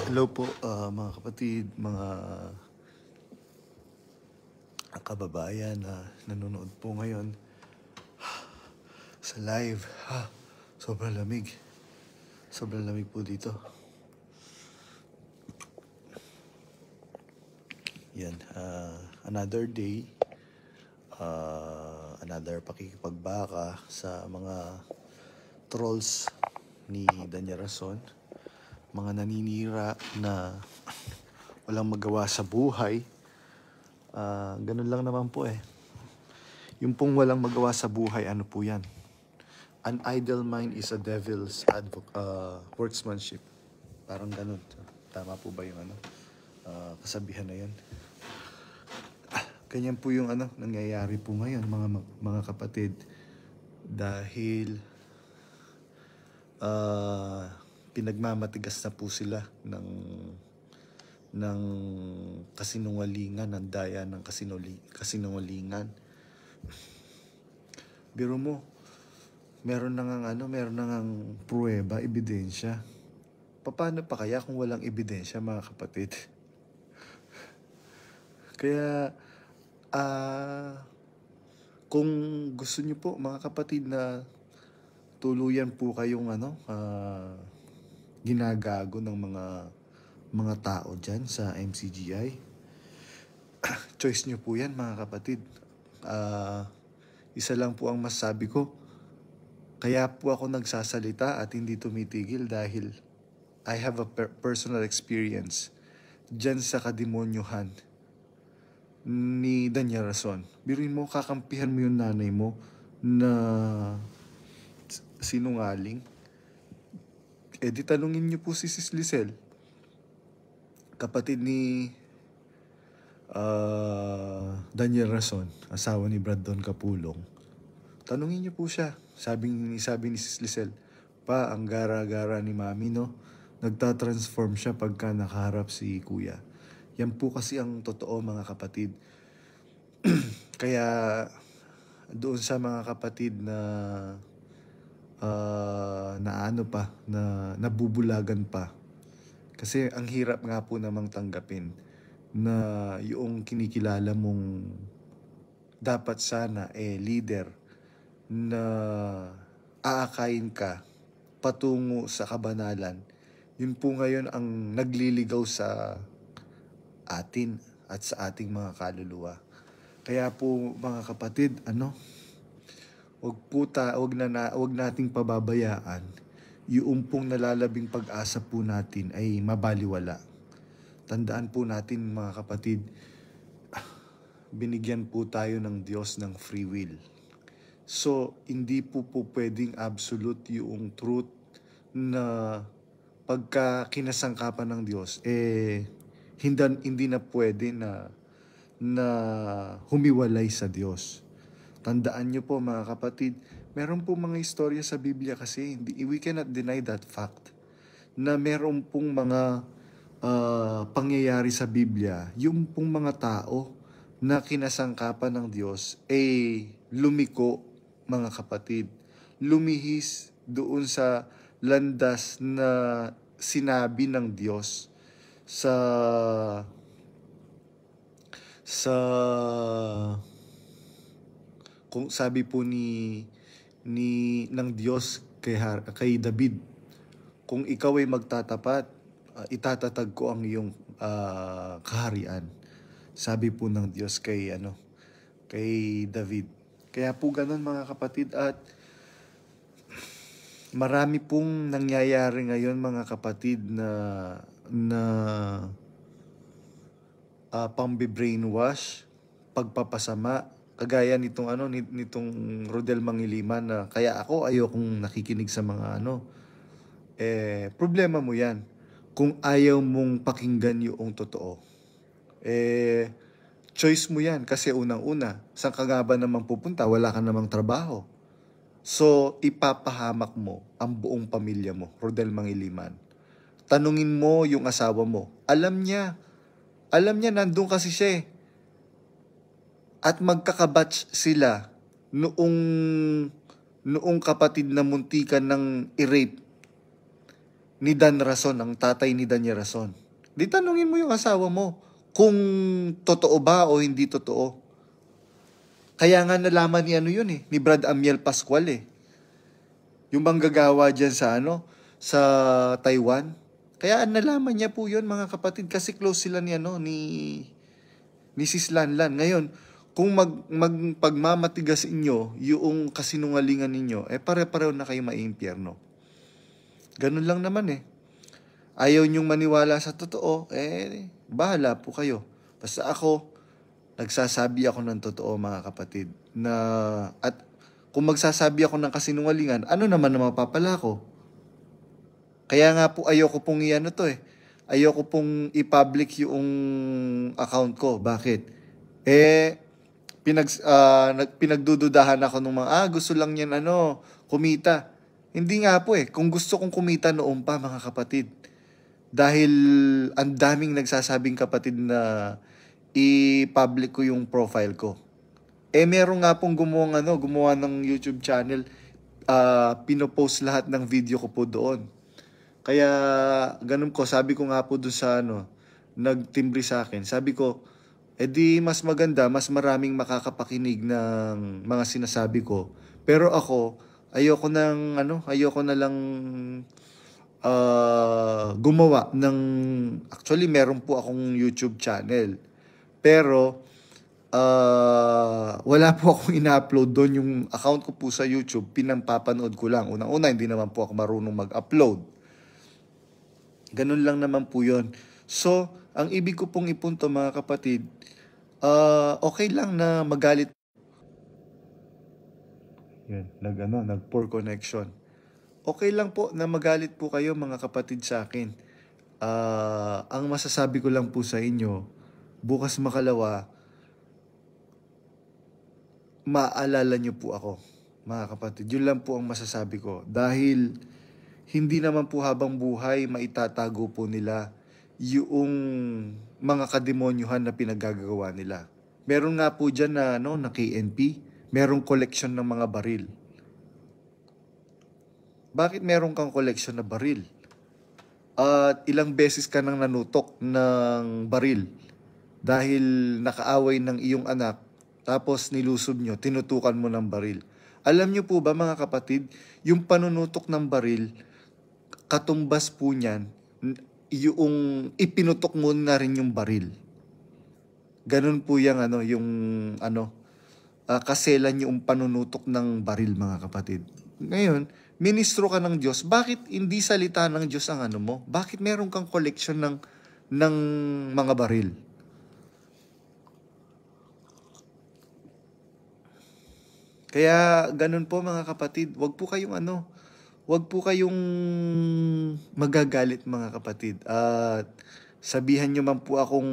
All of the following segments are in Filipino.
Hello po, mga kapatid, mga kababayan na nanonood po ngayon sa live. Sobrang lamig. Sobrang lamig po dito. Yan, another day, another pakikipagbaka sa mga trolls ni Danya Rason. Mga naninira na walang magawa sa buhay. Ganun lang naman po eh. Yung pong walang magawa sa buhay, ano po yan? An idle mind is a devil's workmanship. Parang ganun. Tama po ba yung kasabihan na yan? Ganyan po yung nangyayari po ngayon mga kapatid. Dahil pinagmamatigas na po sila ng kasinungalingan, ng daya ng kasinungalingan. Biro mo, meron na ngang pruweba, ebidensya. Paano pa kaya kung walang ebidensya, mga kapatid? Kaya, kung gusto niyo po, mga kapatid, na tuluyan po kayong ginagago ng mga tao dyan sa MCGI, choice niyo po yan, mga kapatid. Isa lang po ang masabi ko. Kaya po ako nagsasalita at hindi tumitigil dahil I have a personal experience dyan sa kademonyohan ni Danya Rason. Biruin mo, kakampihan mo yung nanay mo na sinungaling. Di tanungin niyo po si Sis Lisel, kapatid ni Daniel Rason, asawa ni Brandon Capulong. Tanungin niyo po siya. Sabi ni Sis Lisel, pa, ang gara-gara ni Mami, no? Nagtatransform siya pagka nakaharap si Kuya. Yan po kasi ang totoo, mga kapatid. Kaya doon sa mga kapatid na nabubulagan pa. Kasi ang hirap nga po namang tanggapin na yung kinikilala mong dapat sana leader na aakayin ka patungo sa kabanalan, yun po ngayon ang nagliligaw sa atin at sa ating mga kaluluwa. Kaya po, mga kapatid, wag nating pababayaan yung pong nalalabing pag-asa po natin ay mabaliwala. Tandaan po natin, mga kapatid, binigyan po tayo ng Diyos ng free will. So, hindi po pwedeng absolute yung truth na pagka kinasangkapan ng Diyos, hindi na pwede na humiwalay sa Diyos. Tandaan nyo po, mga kapatid, meron po mga istorya sa Biblia kasi we cannot deny that fact na meron pong mga pangyayari sa Biblia, yung pong mga tao na kinasangkapan ng Diyos lumiko, mga kapatid. Lumihis doon sa landas na sinabi ng Diyos sa kung sabi po ng Diyos kay David, kung ikaw ay magtatapat, itatatag ko ang iyong kaharian. Sabi po ng Diyos kay David. Kaya po ganun, mga kapatid, at marami pong nangyayari ngayon, mga kapatid, na pambi-brainwash, pagpapasama, kagaya nitong Rodel Mangiliman na kaya ako ayokong nakikinig sa mga problema mo yan kung ayaw mong pakinggan yung totoo. Choice mo yan kasi unang-una, saan ka nga ba namang pupunta? Wala ka namang trabaho. So, ipapahamak mo ang buong pamilya mo, Rodel Mangiliman. Tanungin mo yung asawa mo. Alam niya, nandun kasi siya At magkakabatch sila noong kapatid na muntikan ng i-rape ni Dan Rason, ang tatay ni Danya Rason. Di tanungin mo yung asawa mo kung totoo ba o hindi totoo. Kaya nga nalaman ni ano yun ni Brad Amiel Pascual Yung manggagawa dyan sa sa Taiwan. Kaya nalaman niya po yun mga kapatid kasi close sila ni Sis Lanlan. Ngayon, kung pagmamatigas inyo yung kasinungalingan ninyo, pare-pareho na kayo maiimpyerno. Ganun lang naman Ayaw niyong maniwala sa totoo, bahala po kayo. Basta ako, nagsasabi ako ng totoo mga kapatid. At kung magsasabi ako ng kasinungalingan, ano naman na mapapala ko? Kaya nga po ayoko pong ayoko pong i-public yung account ko. Bakit? Pinagdududahan ako ng mga, gusto lang yan kumita. Hindi nga po Kung gusto kong kumita noon pa mga kapatid. Dahil ang daming nagsasabing kapatid na i-public ko yung profile ko. Meron nga pong gumawa ng YouTube channel. Pinopost lahat ng video ko po doon. Kaya ganun ko, sabi ko nga po doon sa nagtimbre sa akin. Sabi ko, di mas maganda, mas maraming makakapakinig ng mga sinasabi ko. Pero ako, ayoko na lang gumawa ng, actually meron po akong YouTube channel. Pero, wala po akong ina-upload doon. Yung account ko po sa YouTube, pinampapanood ko lang. Unang-una, hindi naman po ako marunong mag-upload. Ganun lang naman po yun. So, ang ibig ko pong ipunto mga kapatid, okay lang na magalit. Yan, nag-poor connection. Okay lang po na magalit po kayo mga kapatid sa akin. Ang masasabi ko lang po sa inyo, bukas makalawa, maalala niyo po ako, mga kapatid. Yun lang po ang masasabi ko. Dahil hindi naman po habang buhay maitatago po nila yung mga kademonyuhan na pinagagawa nila. Meron nga po dyan na KNP, merong collection ng mga baril. Bakit meron kang collection na baril? At ilang beses ka nang nanutok ng baril dahil nakaaway ng iyong anak, tapos nilusob nyo, tinutukan mo ng baril. Alam nyo po ba mga kapatid, yung panunutok ng baril, katumbas po niyan, yung ipinutok mo na rin yung baril. Ganun po kaselan yung panunutok ng baril mga kapatid. Ngayon, ministro ka ng Diyos, bakit hindi salita ng Diyos ang mo? Bakit meron kang collection ng mga baril? Kaya ganun po mga kapatid, wag po kayong magagalit mga kapatid. At sabihan nyo man po akong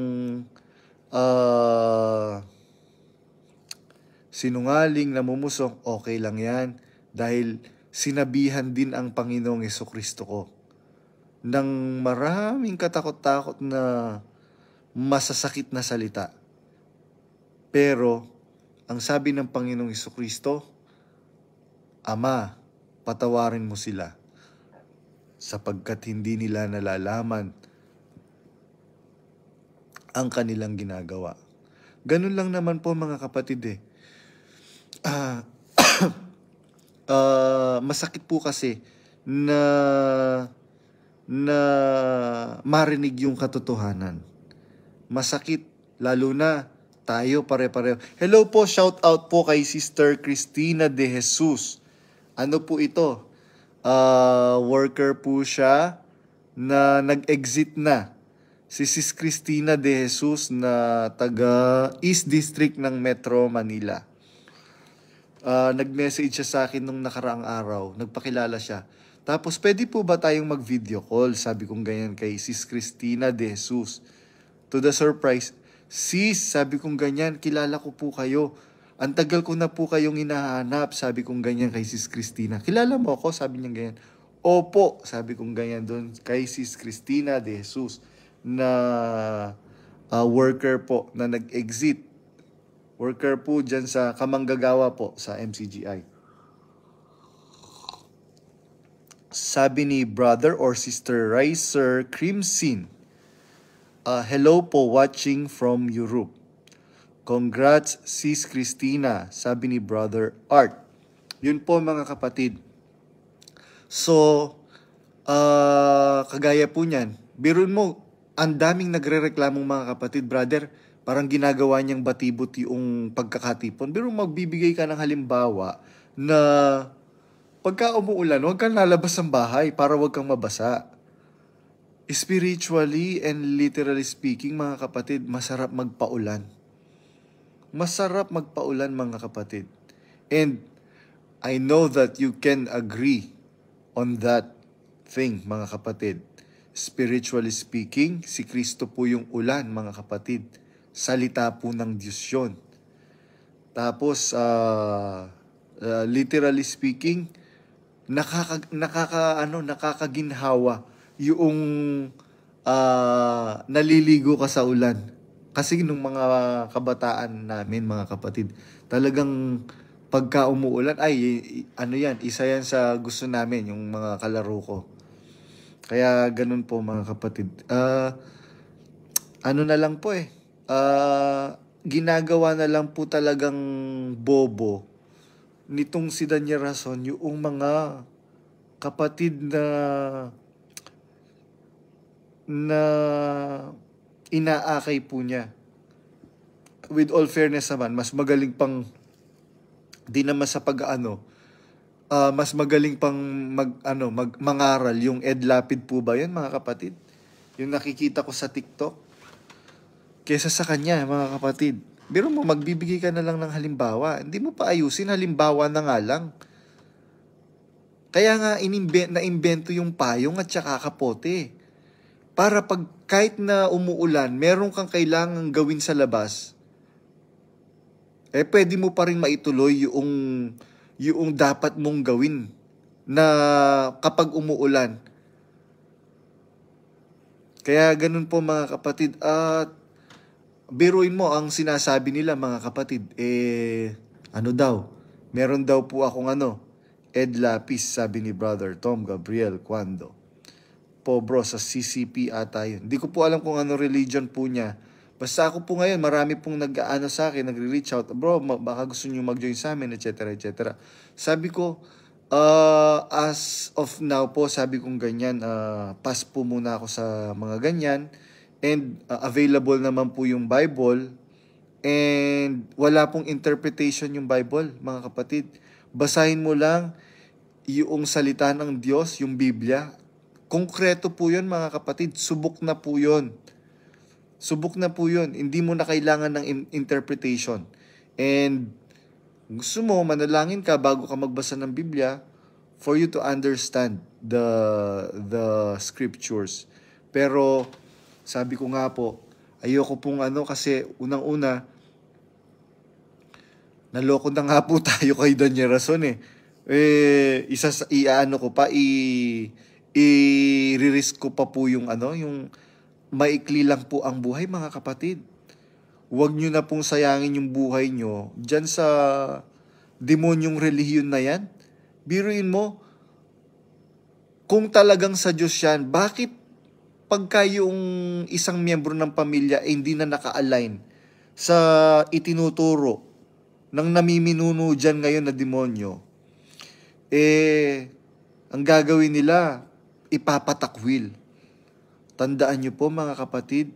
sinungaling, namumusong, okay lang yan. Dahil sinabihan din ang Panginoong Jesucristo ko ng maraming katakot-takot na masasakit na salita. Pero, ang sabi ng Panginoong Jesucristo, Ama, patawarin mo sila sapagkat hindi nila nalalaman ang kanilang ginagawa. Ganun lang naman po mga kapatid masakit po kasi na marinig yung katotohanan. Masakit, lalo na tayo pare-pareho. Hello po, shout out po kay Sister Cristina de Jesus. Ano po ito? Worker po siya na nag-exit na. Si Sis Cristina de Jesus na taga East District ng Metro Manila. Nag-message siya sa akin nung nakaraang araw. Nagpakilala siya. Tapos, pwede po ba tayong mag-video call? Sabi kong ganyan kay Sis Cristina de Jesus. To the surprise, Sis, sabi kong ganyan, kilala ko po kayo. Ang tagal ko na po kayong hinahanap, sabi kong ganyan kay Sis Cristina. Kilala mo ako? Sabi niya ganyan. Opo, sabi kong ganyan doon kay Sis Cristina de Jesus na worker po na nag-exit. Worker po dyan sa Kamanggagawa po sa MCGI. Sabi ni brother or sister Riser Crimson, hello po, watching from Europe. Congrats sis Christina, sabi ni brother Art. Yun po mga kapatid. So, kagaya po niyan, biruin mo, ang daming nagre-reklamong mga kapatid, brother, parang ginagawa niyang batibot yung pagkakatipon. Pero magbibigay ka ng halimbawa na pagka umuulan, huwag kang lalabas ng bahay para huwag kang mabasa. Spiritually and literally speaking, mga kapatid, masarap magpaulan. Masarap magpaulan, mga kapatid. And I know that you can agree on that thing, mga kapatid. Spiritually speaking, si Kristo po yung ulan, mga kapatid. Salita po ng Diyos yun. Tapos, literally speaking, nakakaginhawa yung naliligo ka sa ulan. Kasi nung mga kabataan namin, mga kapatid, talagang pagka umuulan, isa yan sa gusto namin, yung mga kalaro ko. Kaya ganun po, mga kapatid. Na lang po ginagawa na lang po talagang bobo nitong si Daniel Rason yung mga kapatid na inaakay po niya. With all fairness naman, mas magaling pang di naman sa mas magaling pang mangaral yung Ed Lapid po ba yan, mga kapatid? Yung nakikita ko sa TikTok kesa sa kanya, mga kapatid. Pero mo, magbibigay ka na lang ng halimbawa. Hindi mo pa ayusin, halimbawa na nga lang. Kaya nga, na-invento yung payong at saka kapote. Para pag kahit na umuulan, meron kang kailangang gawin sa labas, pwede mo pa rin maituloy yung dapat mong gawin na kapag umuulan. Kaya ganun po, mga kapatid. At biruin mo ang sinasabi nila, mga kapatid, meron daw po akong Ed Lapis, sabi ni Brother Tom Gabriel Cuando. Po bro, sa CCP ata yun. Hindi ko po alam kung ano religion po niya. Basta ako po ngayon, marami pong sa akin, nagre-reach out, bro, baka gusto niyo mag-join sa amin, etc. etc. Sabi ko, as of now po, sabi kong ganyan, pass po muna ako sa mga ganyan. And available naman po yung Bible. And wala pong interpretation yung Bible, mga kapatid. Basahin mo lang yung salita ng Diyos, yung Biblia. Konkreto po yun, mga kapatid. Subok na po yun. Subok na po yun. Hindi mo na kailangan ng interpretation. And gusto mo, manalangin ka bago ka magbasa ng Biblia for you to understand the scriptures. Pero sabi ko nga po, ayoko pong kasi unang-una, naloko na nga po tayo kay Daniel Rason i-risk ko pa po yung maikli lang po ang buhay, mga kapatid. Huwag nyo na pong sayangin yung buhay nyo dyan sa demonyong relihiyon na yan. Biruin mo, kung talagang sa Diyos yan, bakit pagka yung isang miyembro ng pamilya hindi na naka-align sa itinuturo ng namiminuno dyan ngayon na demonyo, ang gagawin nila, ipapatakwil. Tandaan nyo po, mga kapatid,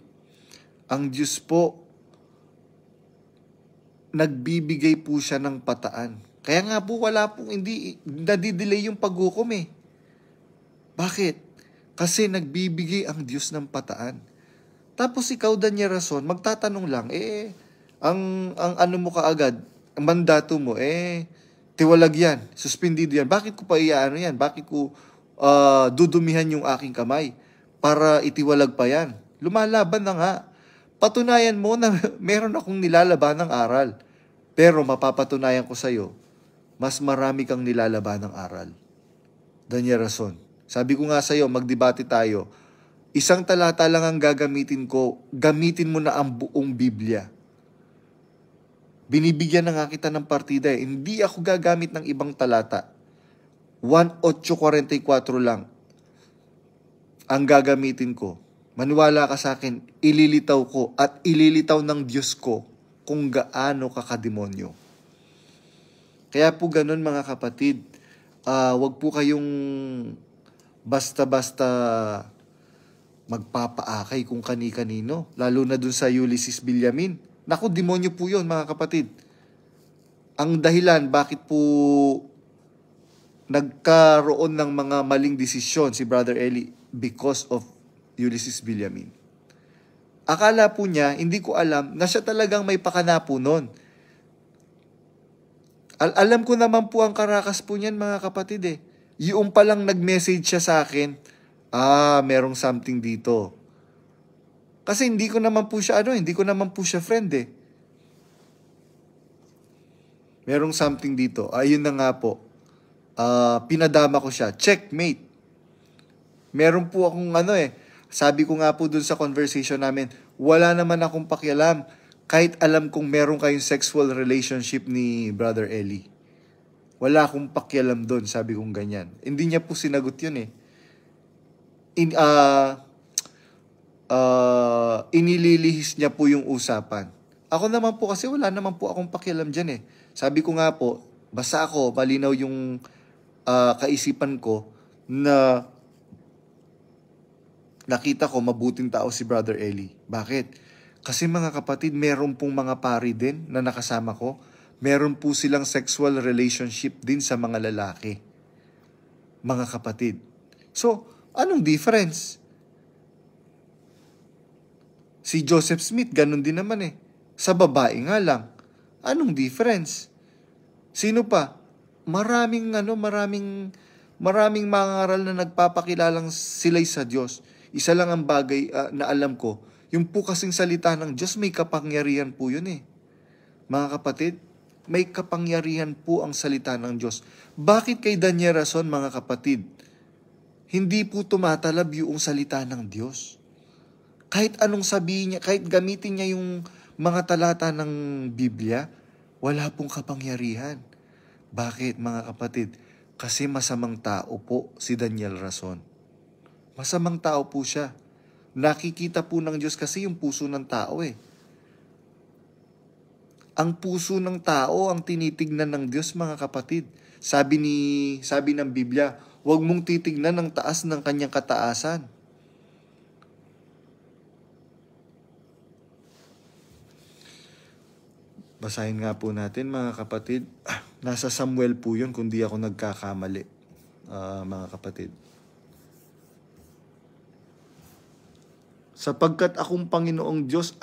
ang Diyos po, nagbibigay po siya ng pataan. Kaya nga po, hindi nadidelay yung paghukom Bakit? Kasi nagbibigay ang Diyos ng pataan. Tapos ikaw, Daniel Rason, magtatanong lang, ang mo kaagad, ang mandato mo, tiwalag yan, suspendido yan. Bakit ko pa yan? Bakit ko dudumihan yung aking kamay para itiwalag pa yan? Lumalaban na nga. Patunayan mo na meron akong nilalaban ng aral. Pero mapapatunayan ko sa'yo, mas marami kang nilalaban ng aral. Daniel Rason. Sabi ko nga sa'yo, magdebate tayo. Isang talata lang ang gagamitin ko, gamitin mo na ang buong Biblia. Binibigyan na nga kita ng partida Hindi ako gagamit ng ibang talata. 1:8:44 lang ang gagamitin ko. Maniwala ka sa akin, ililitaw ko at ililitaw ng Diyos ko kung gaano ka kademonyo. Kaya po ganun mga kapatid, wag po kayong basta-basta magpapaakay kung kani-kanino. Lalo na dun sa Ulysses Villamin. Naku, demonyo po yun mga kapatid. Ang dahilan bakit po nagkaroon ng mga maling desisyon si Brother Eli because of Ulysses Villamin. Akala po niya, hindi ko alam, na siya talagang may pakana po nun. Alam ko naman po ang karakas po niyan mga kapatid eh. Yung palang nag-message siya sa akin, merong something dito. Kasi hindi ko naman po siya friend eh. Merong something dito. Ayun na nga po. Pinadama ko siya. Checkmate. Meron po akong sabi ko nga po dun sa conversation namin, wala naman akong pakialam kahit alam kong meron kayong sexual relationship ni Brother Eli. Wala akong pakialam dun, sabi kong ganyan. Hindi niya po sinagot yun eh. Inililihis niya po yung usapan. Ako naman po kasi wala naman po akong pakialam dyan eh. Sabi ko nga po, basta ako, malinaw yung kaisipan ko na nakita ko mabuting tao si Brother Eli. Bakit? Kasi mga kapatid, meron pong mga pari din na nakasama ko. Meron po silang sexual relationship din sa mga lalaki. Mga kapatid. So, anong difference? Si Joseph Smith, ganun din naman eh. Sa babae nga lang. Anong difference? Sino pa? Maraming mga ngaral na nagpapakilalang sila'y sa Diyos. Isa lang ang bagay na alam ko, yung po kasing salita ng Diyos, may kapangyarihan po yun eh. Mga kapatid, may kapangyarihan po ang salita ng Diyos. Bakit kay Daniel Rason, mga kapatid, hindi po tumatalab yung salita ng Diyos? Kahit anong sabihin niya, kahit gamitin niya yung mga talata ng Biblia, wala pong kapangyarihan. Bakit, mga kapatid? Kasi masamang tao po si Daniel Rason. Masamang tao po siya. Nakikita po ng Diyos kasi yung puso ng tao eh. Ang puso ng tao ang tinitignan ng Diyos, mga kapatid. Sabi ng Biblia, huwag mong titignan ang taas ng kanyang kataasan. Basahin nga po natin mga kapatid. Nasa Samuel po yun kung di ako nagkakamali, mga kapatid. Sapagkat akong Panginoong Diyos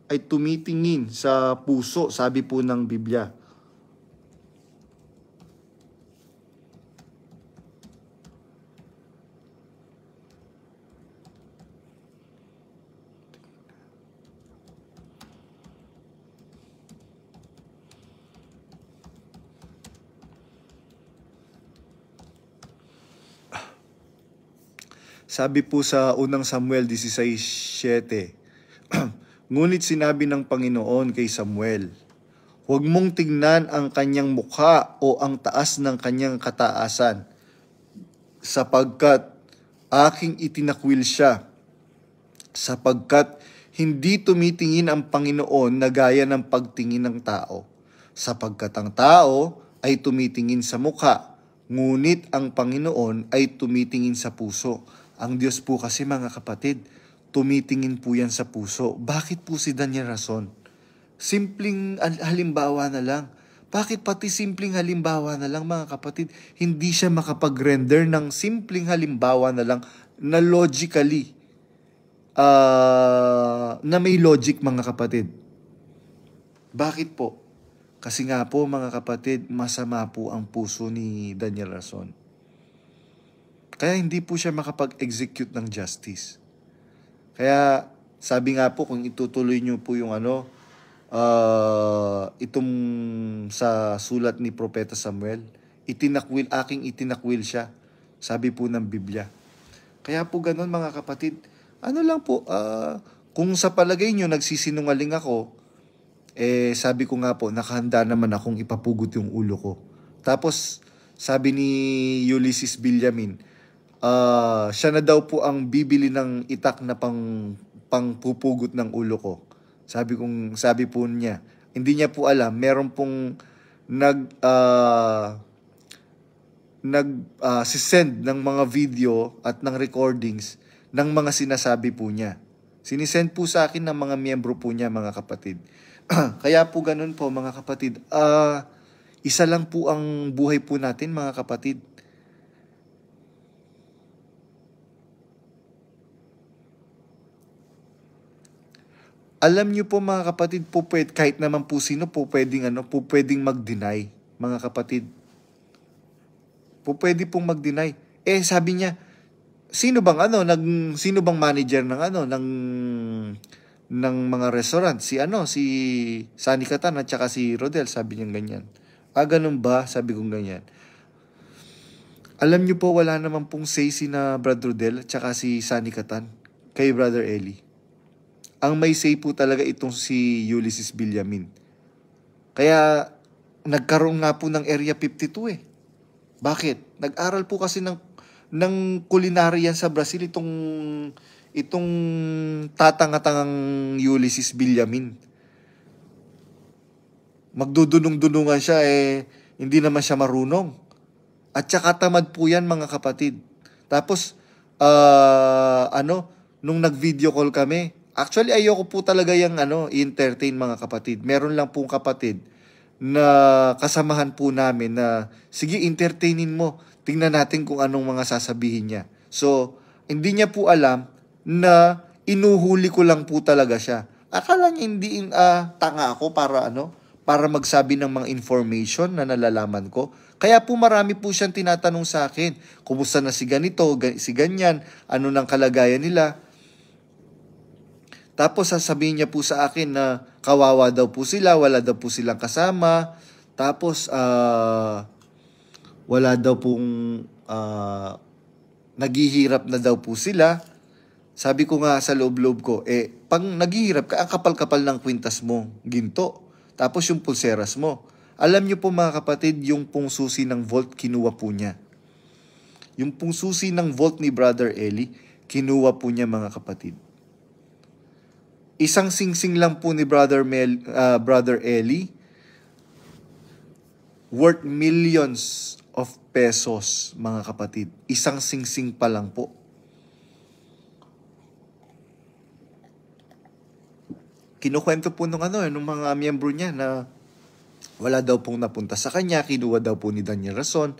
ay tumitingin sa puso, sabi po ng Biblia. Sabi po sa unang Samuel 16:7, ngunit sinabi ng Panginoon kay Samuel, huwag mong tingnan ang kanyang mukha o ang taas ng kanyang kataasan, sapagkat aking itinakwil siya, sapagkat hindi tumitingin ang Panginoon na gaya ng pagtingin ng tao, sapagkat ang tao ay tumitingin sa mukha, ngunit ang Panginoon ay tumitingin sa puso. Ang Diyos po kasi mga kapatid, tumitingin po yan sa puso. Bakit po si Daniel Rason? Simpleng halimbawa na lang. Bakit pati simpleng halimbawa na lang mga kapatid, hindi siya makapag-render ng simpleng halimbawa na lang na logically, na may logic mga kapatid? Bakit po? Kasi nga po mga kapatid, masama po ang puso ni Daniel Rason. Kaya hindi po siya makapag-execute ng justice. Kaya sabi nga po, kung itutuloy niyo po yung itong sa sulat ni Propeta Samuel, aking itinakwil siya. Sabi po ng Biblia. Kaya po ganun mga kapatid, lang po, kung sa palagay niyo nagsisinungaling ako, sabi ko nga po, nakahanda naman akong ipapugot yung ulo ko. Tapos, sabi ni Ulysses Villamin, siya na daw po ang bibili ng itak na pangpupugot ng ulo ko. Sabi po niya, hindi niya po alam, meron pong sisend ng mga video at ng recordings ng mga sinasabi po niya. Sinisend po sa akin ng mga miyembro po niya, mga kapatid. Kaya po ganun po, mga kapatid. Isa lang po ang buhay po natin, mga kapatid. Alam niyo po, mga kapatid, po kahit naman po sino po pwedeng mag-deny, mga kapatid. Pwede pong mag-deny. Sabi niya, sino bang manager ng mga restaurant? Si Sunny Catan at saka si Rodel, sabi niya ganyan. Ganun ba? Sabi kong ganyan. Alam niyo po, wala naman pong say si na Brad Rodel at saka si Sunny Catan kay Brother Eli. Ang may say po talaga itong si Ulysses Villamin. Kaya nagkaroon nga po ng Area 52 Bakit? Nag-aral po kasi ng kulinarya sa Brazil itong tatanga-tangang Ulysses Villamin. Magdudunong-dunungan siya, hindi naman siya marunong. At saka tamad po yan, mga kapatid. Tapos, nung nag-video call kami, actually ayoko po talaga yung i-entertain, mga kapatid. Meron lang pong kapatid na kasamahan po namin na, sige, entertainin mo. Tingnan natin kung anong mga sasabihin niya. So, hindi niya po alam na inuhuli ko lang po talaga siya. Akala niya hindi tanga ako para magsabi ng mga information na nalalaman ko. Kaya po marami po siyang tinatanong sa akin, kumusta na si ganito, si ganyan, ano nang kalagayan nila. Tapos sasabihin niya po sa akin na kawawa daw po sila, wala daw po silang kasama. Tapos wala daw pong naghihirap na daw po sila. Sabi ko nga sa loob-loob ko, pag naghihirap ka, ang kapal-kapal ng kwintas mo, ginto. Tapos yung pulseras mo. Alam niyo po, mga kapatid, yung pong susi ng vault, kinuha po niya. Yung pong susi ng vault ni Brother Eli, kinuha po niya, mga kapatid. Isang singsing lang po ni Brother Eli, worth millions of pesos, mga kapatid. Isang singsing pa lang po. Kinukwento po nung mga miyembro niya na wala daw pong napunta sa kanya, kinuha daw po ni Daniel Rason.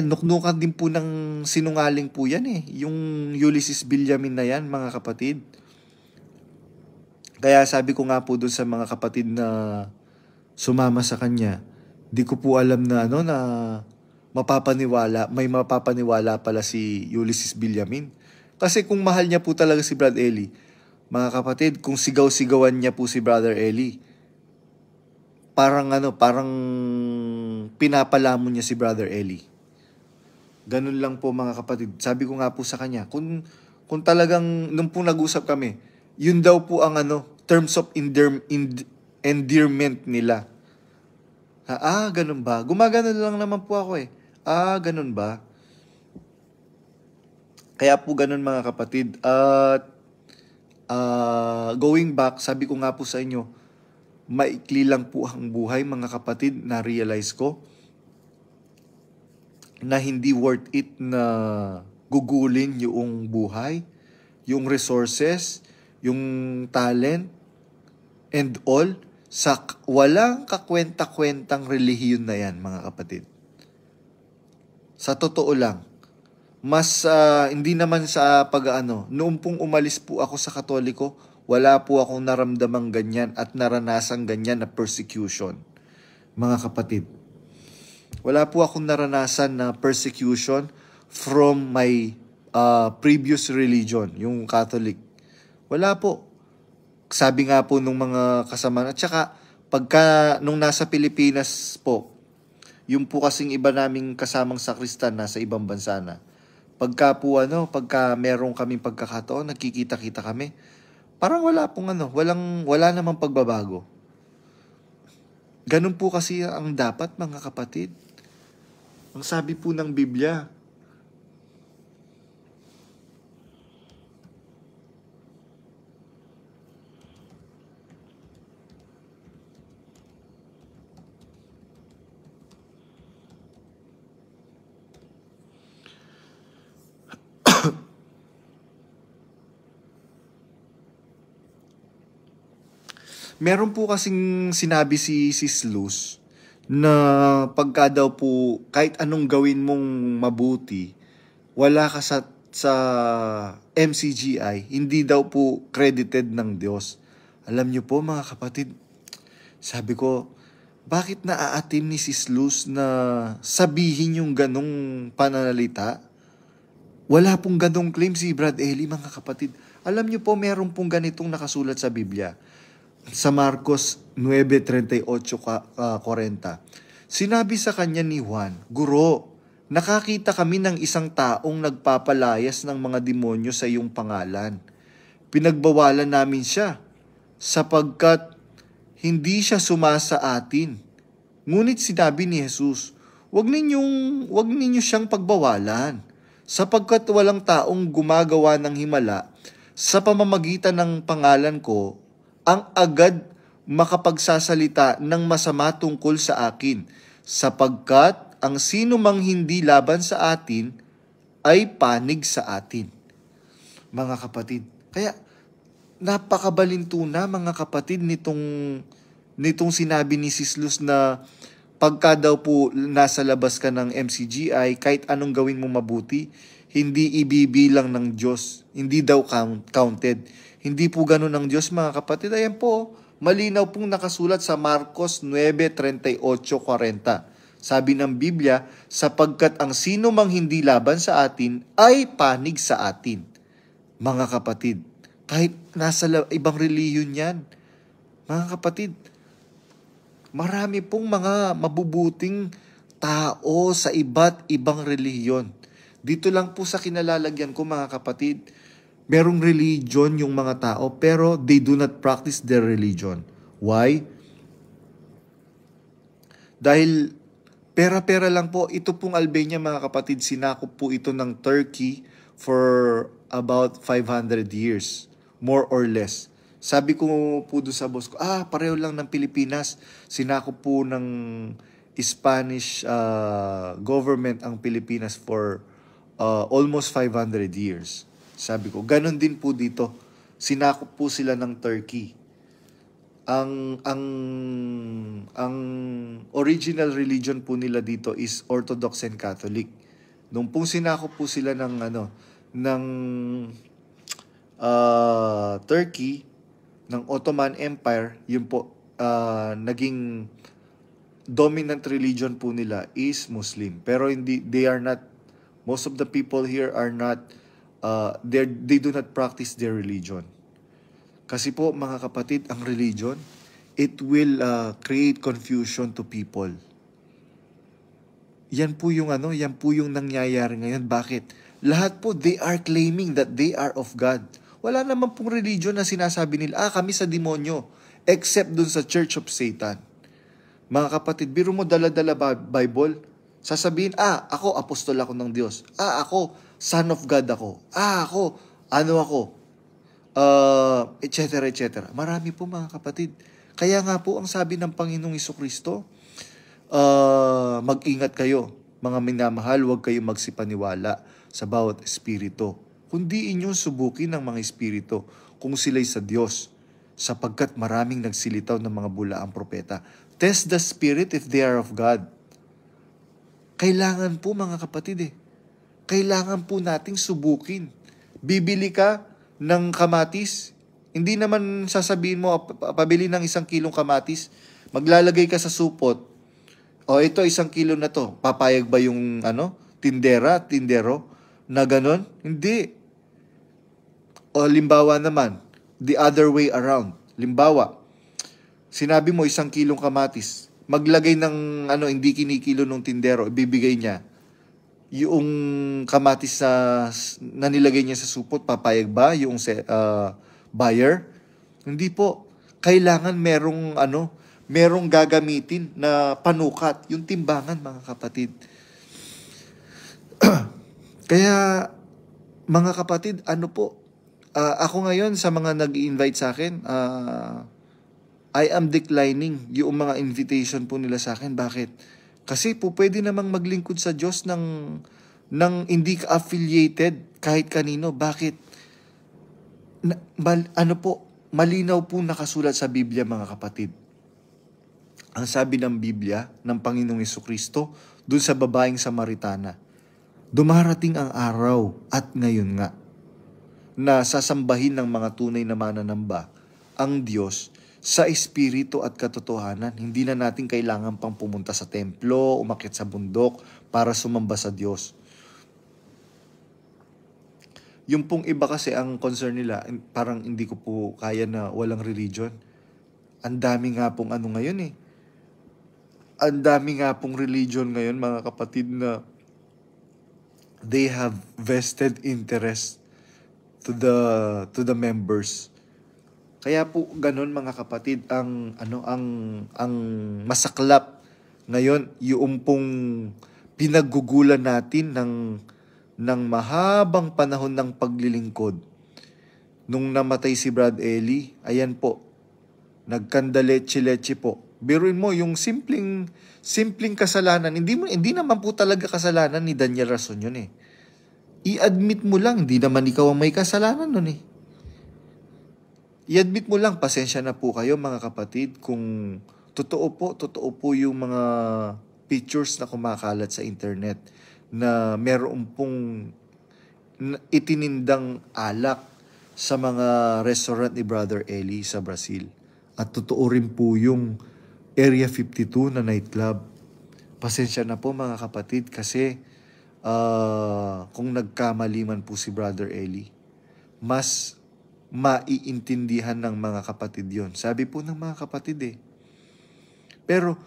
Nuknukan din po ng sinungaling po yan yung Ulysses Villamin na yan, mga kapatid. Kaya sabi ko nga po dun sa mga kapatid na sumama sa kanya, di ko po alam na na may mapapaniwala pala si Ulysses Villamin. Kasi kung mahal niya po talaga si Brad Eli, mga kapatid, kung sigaw-sigawan niya po si Brother Eli, parang pinapalamon niya si Brother Eli. Ganun lang po, mga kapatid. Sabi ko nga po sa kanya, kung talagang nung po nag-usap kami, yun daw po ang terms of endearment nila. Ganun ba? Gumagano lang naman po ako ganun ba? Kaya po ganun, mga kapatid. At going back, sabi ko nga po sa inyo, maikli lang po ang buhay, mga kapatid. Na-realize ko na hindi worth it na gugulin yung buhay, yung resources, yung talent, and all, sa walang kakwenta-kwentang relihiyon na yan, mga kapatid. Sa totoo lang, mas hindi naman sa noong pong umalis po ako sa Katoliko, wala po akong naramdamang ganyan at naranasang ganyan na persecution, mga kapatid. Wala po akong naranasan na persecution from my previous religion, yung Catholic. Wala po. Sabi nga po nung mga kasama, at saka nung nasa Pilipinas po, yung po kasing iba naming kasamang sakristan nasa ibang bansa na. Pagka meron kaming pagkakataon, nagkikita-kita kami, parang wala pong wala namang pagbabago. Ganun po kasi ang dapat, mga kapatid. Ang sabi po ng Biblia, meron po kasing sinabi si Sis Luz na pagka daw po kahit anong gawin mong mabuti, wala ka sa MCGI, hindi daw po credited ng Diyos. Alam niyo po, mga kapatid, sabi ko, bakit naaatim ni Sis Luz na sabihin yung ganong pananalita? Wala pong ganong claim si Brad Eli, mga kapatid. Alam niyo po, meron pong ganitong nakasulat sa Biblia. Sa Marcos 9:38-40. Sinabi sa kanya ni Juan, "Guro, nakakita kami ng isang taong nagpapalayas ng mga demonyo sa iyong pangalan. Pinagbawalan namin siya, sapagkat hindi siya sumasa atin." Ngunit sinabi ni Jesus, wag ninyo siyang pagbawalan, sapagkat walang taong gumagawa ng himala sa pamamagitan ng pangalan ko ang agad makapagsasalita ng masama tungkol sa akin, sapagkat ang sino mang hindi laban sa atin ay panig sa atin. Mga kapatid, kaya napakabalintuna, mga kapatid, nitong sinabi ni Sis Luz na pagka daw po nasa labas ka ng MCGI, kahit anong gawin mo mabuti, hindi ibibilang ng Diyos, hindi daw counted. Hindi po ganun ng Diyos, mga kapatid. Ayan po, malinaw pong nakasulat sa Marcos 9:38-40. Sabi ng Biblia, sapagkat ang sino mang hindi laban sa atin ay panig sa atin. Mga kapatid, kahit nasa ibang reliyon yan, mga kapatid, marami pong mga mabubuting tao sa iba't ibang reliyon. Dito lang po sa kinalalagyan ko, mga kapatid, merong religion yung mga tao, pero they do not practice their religion. Why? Dahil pera-pera lang po. Ito pong Albania, mga kapatid, sinakop po ito ng Turkey for about 500 years, more or less. Sabi ko po doon sa boss ko, pareho lang ng Pilipinas. Sinakop po ng Spanish government ang Pilipinas for almost 500 years. Sabi ko, ganun din po dito. Sinakop po sila ng Turkey. Ang original religion po nila dito is Orthodox and Catholic. Nung pong sinakop po sila ng Turkey, ng Ottoman Empire, yun po naging dominant religion po nila is Muslim. Pero hindi, they are not, most of the people here are not, they do not practice their religion. Kasi po, mga kapatid, ang religion, it will create confusion to people. Yan po yung nangyayari ngayon. Bakit? Lahat po, they are claiming that they are of God. Wala naman pong religion na sinasabi nila, kami sa demonyo, except dun sa Church of Satan. Mga kapatid, biro mo dala-dala Bible, sasabihin, ako, apostol ako ng Diyos. Ako, son of God ako. Ako, etc. etc. Marami po, mga kapatid. Kaya nga po, ang sabi ng Panginoong Jesucristo, mag-ingat kayo, mga minamahal, huwag kayong magsipaniwala sa bawat espiritu. Kundi inyong subukin ng mga espiritu kung sila'y sa Diyos, sapagkat maraming nagsilitaw ng mga bulaang propeta. Test the spirit if they are of God. Kailangan po, mga kapatid, kailangan po nating subukin. Bibili ka ng kamatis, hindi naman sasabihin mo, pabili ng 1 kilong kamatis, maglalagay ka sa supot, ito 1 kilo na to, papayag ba yung tindero, na ganon? Hindi. O limbawa naman, the other way around. Limbawa, sinabi mo 1 kilong kamatis, maglagay ng hindi kinikilo ng tindero, ibibigay niya yung kamatis na nilagay niya sa supot, papayag ba yung buyer? Hindi po. Kailangan merong gagamitin na panukat, yung timbangan, mga kapatid. Kaya, mga kapatid, ako ngayon sa mga nag-i-invite sa akin, I am declining yung mga invitation po nila sa akin. Bakit? Kasi po pwede namang maglingkod sa Diyos ng hindi ka-affiliated kahit kanino. Bakit? Malinaw po nakasulat sa Biblia, mga kapatid. Ang sabi ng Biblia ng Panginoong Jesucristo dun sa babaeng Samaritana, dumarating ang araw at ngayon nga na sasambahin ng mga tunay na mananamba ang Diyos sa espiritu at katotohanan. Hindi na natin kailangan pang pumunta sa templo, umakyat sa bundok para sumamba sa Diyos. Yung pong iba kasi ang concern nila, parang hindi ko po kaya na walang religion. Ang dami nga pong ngayon eh. Ang dami nga pong religion ngayon, mga kapatid, na they have vested interest to the members. Kaya po ganun, mga kapatid, ang masaklap ngayon, yung pong pinaggugulan natin ng mahabang panahon ng paglilingkod. Nung namatay si Brad Eli, ayan po, nagkandaleche-leche po. Biruin mo yung simpleng kasalanan, hindi naman po talaga kasalanan ni Daniel Rason yun eh. I-admit mo lang, hindi naman ikaw ang may kasalanan nun eh. I-admit mo lang, pasensya na po kayo, mga kapatid, kung totoo po yung mga pictures na kumakalat sa internet na meron pong itinindang alak sa mga restaurant ni Brother Eli sa Brazil. At totoo rin po yung Area 52 na nightclub. Pasensya na po, mga kapatid, kasi kung nagkamali man po si Brother Eli, mas maiintindihan ng mga kapatid yon. Sabi po ng mga kapatid eh. Pero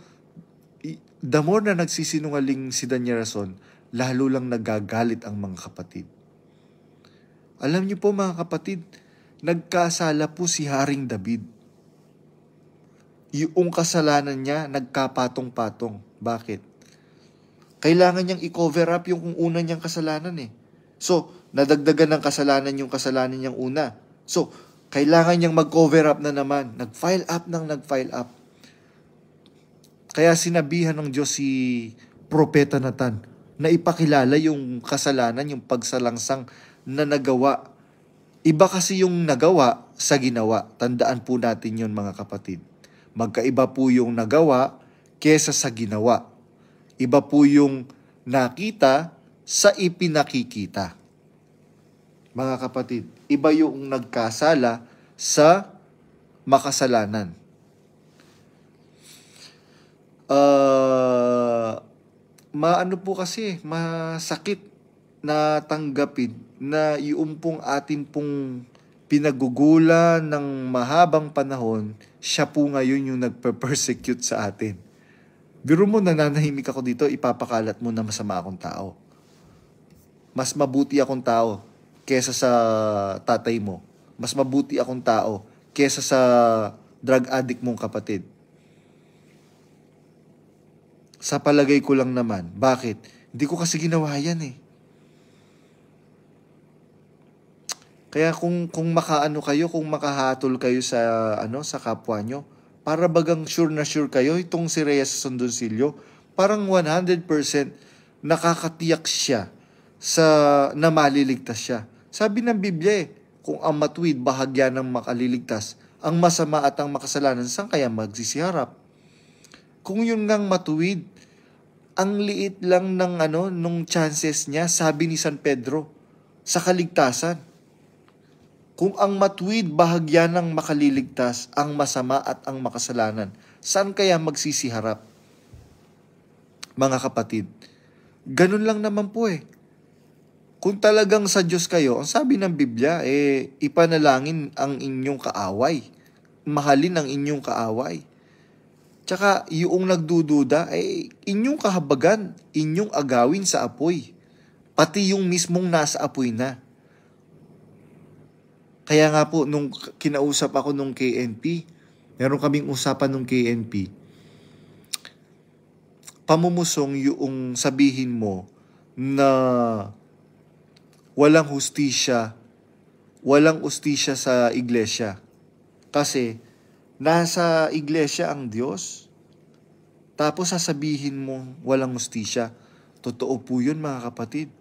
the more na nagsisinungaling si Daniel Rason, lalo lang nagagalit ang mga kapatid. Alam niyo po, mga kapatid, nagkasala po si Haring David. Yung kasalanan niya, nagkapatong-patong. Bakit? Kailangan niyang i-cover up yung una niyang kasalanan eh. So, nadagdagan ng kasalanan yung kasalanan niyang una. So, kailangan niyang mag-cover up na naman. Nag-file up. Kaya sinabihan ng Diyos si Propeta Nathan na ipakilala yung kasalanan, yung pagsalangsang na nagawa. Iba kasi yung nagawa sa ginawa. Tandaan po natin yun, mga kapatid. Magkaiba po yung nagawa kesa sa ginawa. Iba po yung nakita sa ipinakikita. Mga kapatid, iba yung nagkasala sa makasalanan. Maano po kasi, masakit na tanggapin na yung pong atin pong pinagugulan ng mahabang panahon, siya po ngayon yung nagpe-persecute sa atin. Biro mo, nananahimik ako dito, ipapakalat mo na masama akong tao. Mas mabuti akong tao kesa sa tatay mo. Mas mabuti akong tao kesa sa drug addict mong kapatid. Sa palagay ko lang naman. Bakit? Hindi ko kasi ginawa yan eh. Kaya kung makaano kayo, kung makahatol kayo sa sa kapwa nyo, para bagang sure na sure kayo, itong si Reyes Sondoncillo, parang 100% nakakatiyak siya na maliligtas siya. Sabi ng Biblia kung ang matuwid bahagya ng makaliligtas, ang masama at ang makasalanan, saan kaya magsisiharap? Kung yun ngang matuwid, ang liit lang ng nung chances niya, sabi ni San Pedro, sa kaligtasan. Kung ang matuwid bahagya ng makaliligtas, ang masama at ang makasalanan, saan kaya magsisiharap? Mga kapatid, ganun lang naman po eh. Kung talagang sa Diyos kayo, ang sabi ng Biblia, ipanalangin ang inyong kaaway. Mahalin ang inyong kaaway. Tsaka yung nagdududa, inyong kahabagan, inyong agawin sa apoy. Pati yung mismong nasa apoy na. Kaya nga po, nung kinausap ako nung KNP, meron kaming usapan nung KNP, pamumusong yung sabihin mo na walang hustisya sa iglesia. Kasi nasa iglesia ang Diyos, tapos sasabihin mo walang hustisya. Totoo po yun, mga kapatid.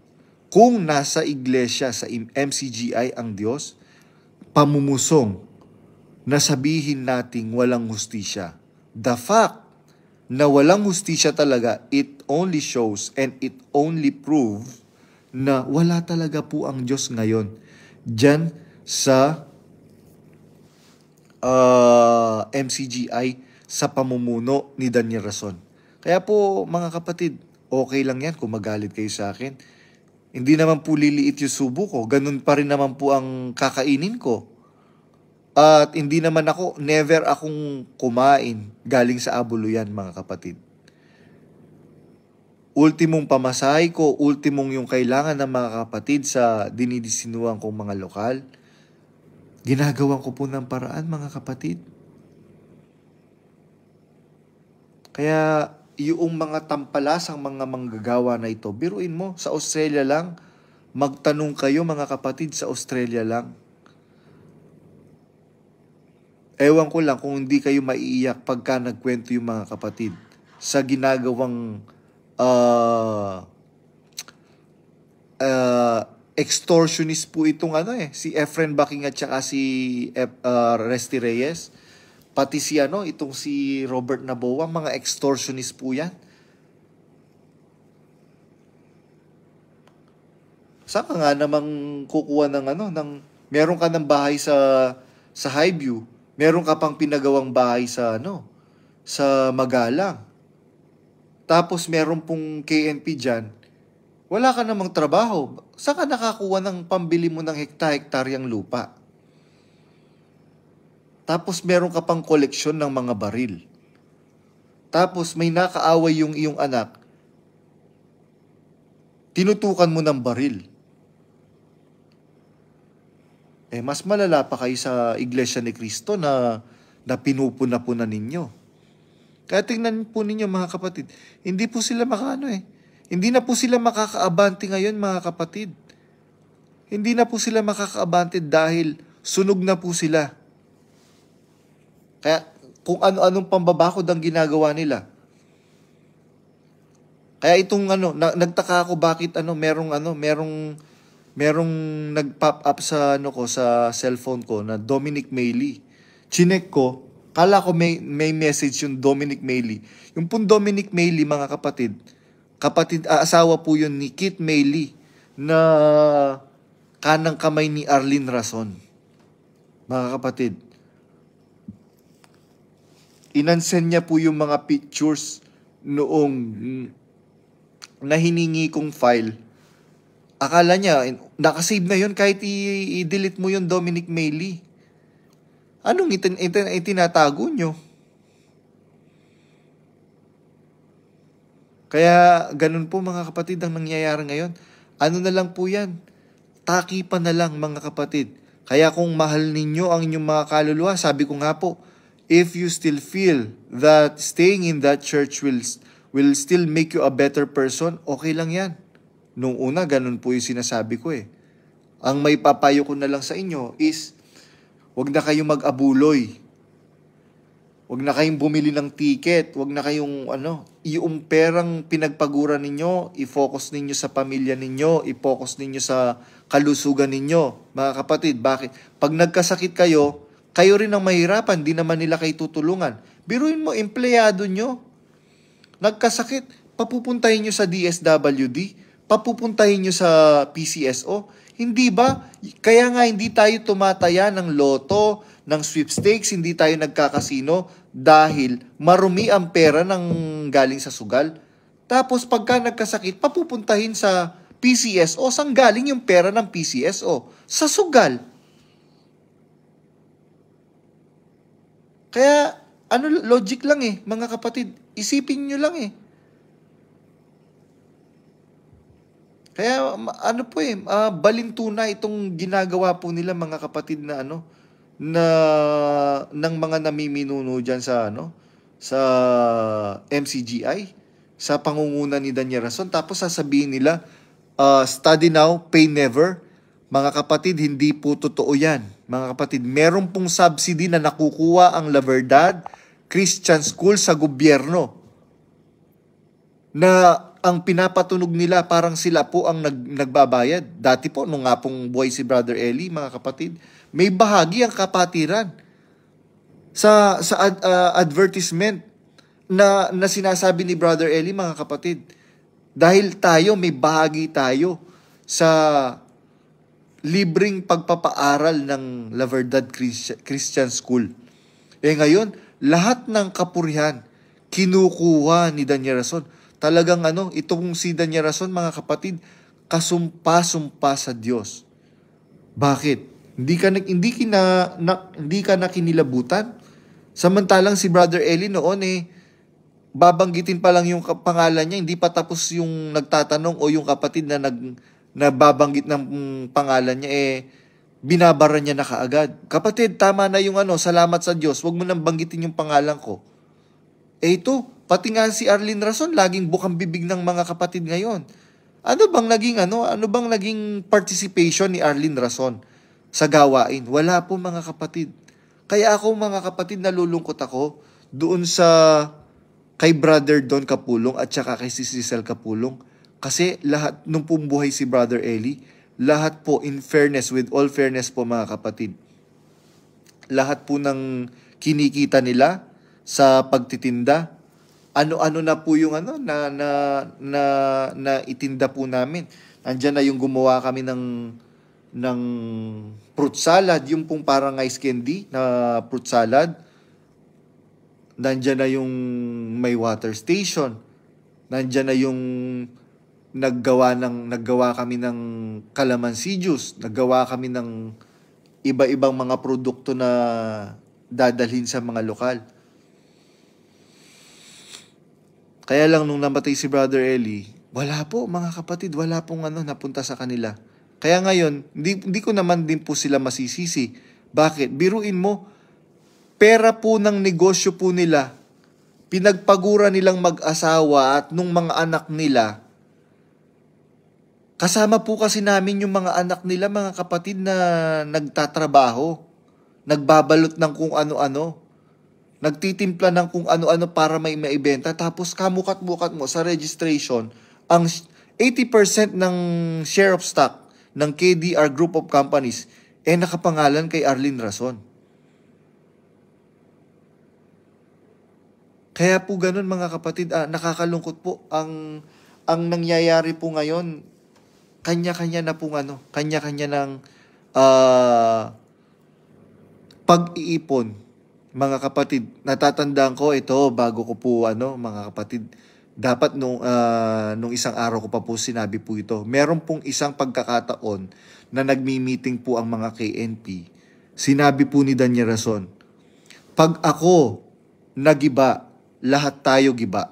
Kung nasa iglesia sa MCGI ang Diyos, pamumusong na sabihin nating walang hustisya. The fact na walang hustisya talaga, it only shows and it only proves na wala talaga po ang Diyos ngayon dyan sa MCGI sa pamumuno ni Daniel Rason. Kaya po, mga kapatid, okay lang yan kung magalit kayo sa akin. Hindi naman po liliit yung subo ko. Ganun pa rin naman po ang kakainin ko. At hindi naman never akong kumain galing sa abuluyan, mga kapatid. Ultimong pamasahe ko, ultimong yung kailangan ng mga kapatid sa dinidisinuan kong mga lokal, ginagawan ko po ng paraan, mga kapatid. Kaya yung mga tampalasang mga manggagawa na ito, biruin mo, sa Australia lang, magtanong kayo, mga kapatid, sa Australia lang. Ewan ko lang kung hindi kayo maiiyak pagka nagkwento yung mga kapatid sa ginagawang extortionist po itong si Efren Baking at saka si Resty Reyes. Pati si itong si Robert Naboa, mga extortionist po yan. Saan ka nga namang kukuha ng meron ka ng bahay sa Highview, meron ka pang pinagawang bahay sa Magalang. Tapos meron pong KNP dyan, wala ka namang trabaho. Saan ka nakakuha ng pambili mo ng hekta-hektaryang lupa? Tapos meron ka pang koleksyon ng mga baril. Tapos may nakaaway yung iyong anak, tinutukan mo ng baril. Mas malala pa kayo sa Iglesia ni Cristo na pinupuna-puna ninyo. Kaya tingnan po ninyo, mga kapatid, hindi po sila hindi na po sila makakaabante ngayon, mga kapatid. Hindi na po sila makakaabante dahil sunog na po sila. Kaya kung ano-anong pambabakod ang ginagawa nila. Kaya itong nagtaka ako bakit merong nag-pop up sa sa cellphone ko na Dominic Mayley. Chinek ko, kala ko may message yung Dominic Mayley. Yung pong Dominic Mayley, mga kapatid, asawa po yun ni Kit Mayley na kanang kamay ni Arlene Rason. Mga kapatid, inansen niya po yung mga pictures noong na hiningi kong file. Akala niya, nakasave na yun kahit i-delete mo yung Dominic Mayley. Anong itinatago nyo? Kaya ganun po, mga kapatid, ang nangyayari ngayon. Ano na lang po yan? Takipan na lang, mga kapatid. Kaya kung mahal ninyo ang inyong mga kaluluwa, sabi ko nga po, if you still feel that staying in that church will still make you a better person, okay lang yan. Nung una, ganun po yung sinasabi ko . Ang may papayo ko na lang sa inyo is, wag na kayong mag-abuloy. Wag na kayong bumili ng ticket. Wag na kayong yung perang pinagpaguran ninyo, i-focus ninyo sa pamilya ninyo, i-focus ninyo sa kalusugan ninyo. Mga kapatid, bakit? Pag nagkasakit kayo rin ang mahirapan, di naman nila kayo tutulungan. Biruin mo, empleyado nyo. Nagkasakit, papupuntahin nyo sa DSWD, papupuntahin nyo sa PCSO. Hindi ba? Kaya nga hindi tayo tumataya ng loto, ng sweepstakes, hindi tayo nagkakasino dahil marumi ang pera ng galing sa sugal. Tapos pagka nagkasakit, papupuntahin sa PCSO. Saan galing yung pera ng PCSO? Sa sugal. Kaya, logic lang mga kapatid. Isipin nyo lang Kaya, balintuna itong ginagawa po nila, mga kapatid, na ng mga namiminuno dyan sa MCGI. sa pangunguna ni Daniel Rason. Tapos sasabihin nila, study now, pay never. Mga kapatid, hindi po totoo yan. Mga kapatid, meron pong subsidy na nakukuha ang La Verdad Christian School sa gobyerno. Na ang pinapatunog nila parang sila po ang nagbabayad. Dati po, nung nga pong buhay si Brother Eli, mga kapatid, may bahagi ang kapatiran sa advertisement na sinasabi ni Brother Eli, mga kapatid. Dahil tayo, may bahagi tayo sa libreng pagpapaaral ng La Verdad Christian School. Ngayon, lahat ng kapurihan kinukuha ni Daniel Rason. Talagang itong si Daniel Rason, mga kapatid, kasumpa-sumpa sa Diyos. Bakit? Hindi ka na kinilabutan. Samantalang si Brother Eli noon babanggitin pa lang yung pangalan niya, hindi pa tapos yung nagtatanong o yung kapatid na nababanggit ng pangalan niya, binabara niya na kaagad. Kapatid, tama na yung salamat sa Diyos, huwag mo nang banggitin yung pangalan ko. Ito, pati nga si Arlene Rason, laging bukang bibig ng mga kapatid ngayon. Ano bang naging participation ni Arlene Rason sa gawain? Wala po, mga kapatid. Kaya ako, mga kapatid, nalulungkot ako doon kay Brother Don Capulong at saka kay si Cecil Capulong. Kasi lahat, nung pumbuhay si Brother Eli, lahat po, in fairness, with all fairness po, mga kapatid, lahat po ng kinikita nila sa pagtitinda, ano-ano na po yung na itinda po namin. Andiyan na yung gumawa kami ng fruit salad, yung pong parang ice candy na fruit salad. Nandiyan na yung may water station. Nandiyan na yung naggawa kami ng calamansi juice. Naggawa kami ng iba-ibang mga produkto na dadalhin sa mga lokal. Kaya lang nung namatay si Brother Eli, wala po, mga kapatid, wala pong napunta sa kanila. Kaya ngayon, hindi ko naman din po sila masisisi. Bakit? Biruin mo, pera po ng negosyo po nila, pinagpagura nilang mag-asawa at nung mga anak nila, kasama po kasi namin yung mga anak nila, mga kapatid, na nagtatrabaho, nagbabalot ng kung ano-ano, nagtitimpla ng kung ano-ano para may maibenta, tapos kamukat-mukat mo sa registration, ang 80% ng share of stock ng KDR Group of Companies nakapangalan kay Arlene Rason. Kaya po ganun, mga kapatid, nakakalungkot po ang nangyayari po ngayon. Kanya-kanya na po kanya-kanya ng pag-iipon, mga kapatid. Natatandaan ko ito bago ko po mga kapatid, dapat nung isang araw ko pa po sinabi po ito. Meron pong isang pagkakataon na nagmi-meeting po ang mga KNP. Sinabi po ni Daniel Rason, pag ako nagiba, lahat tayo giba.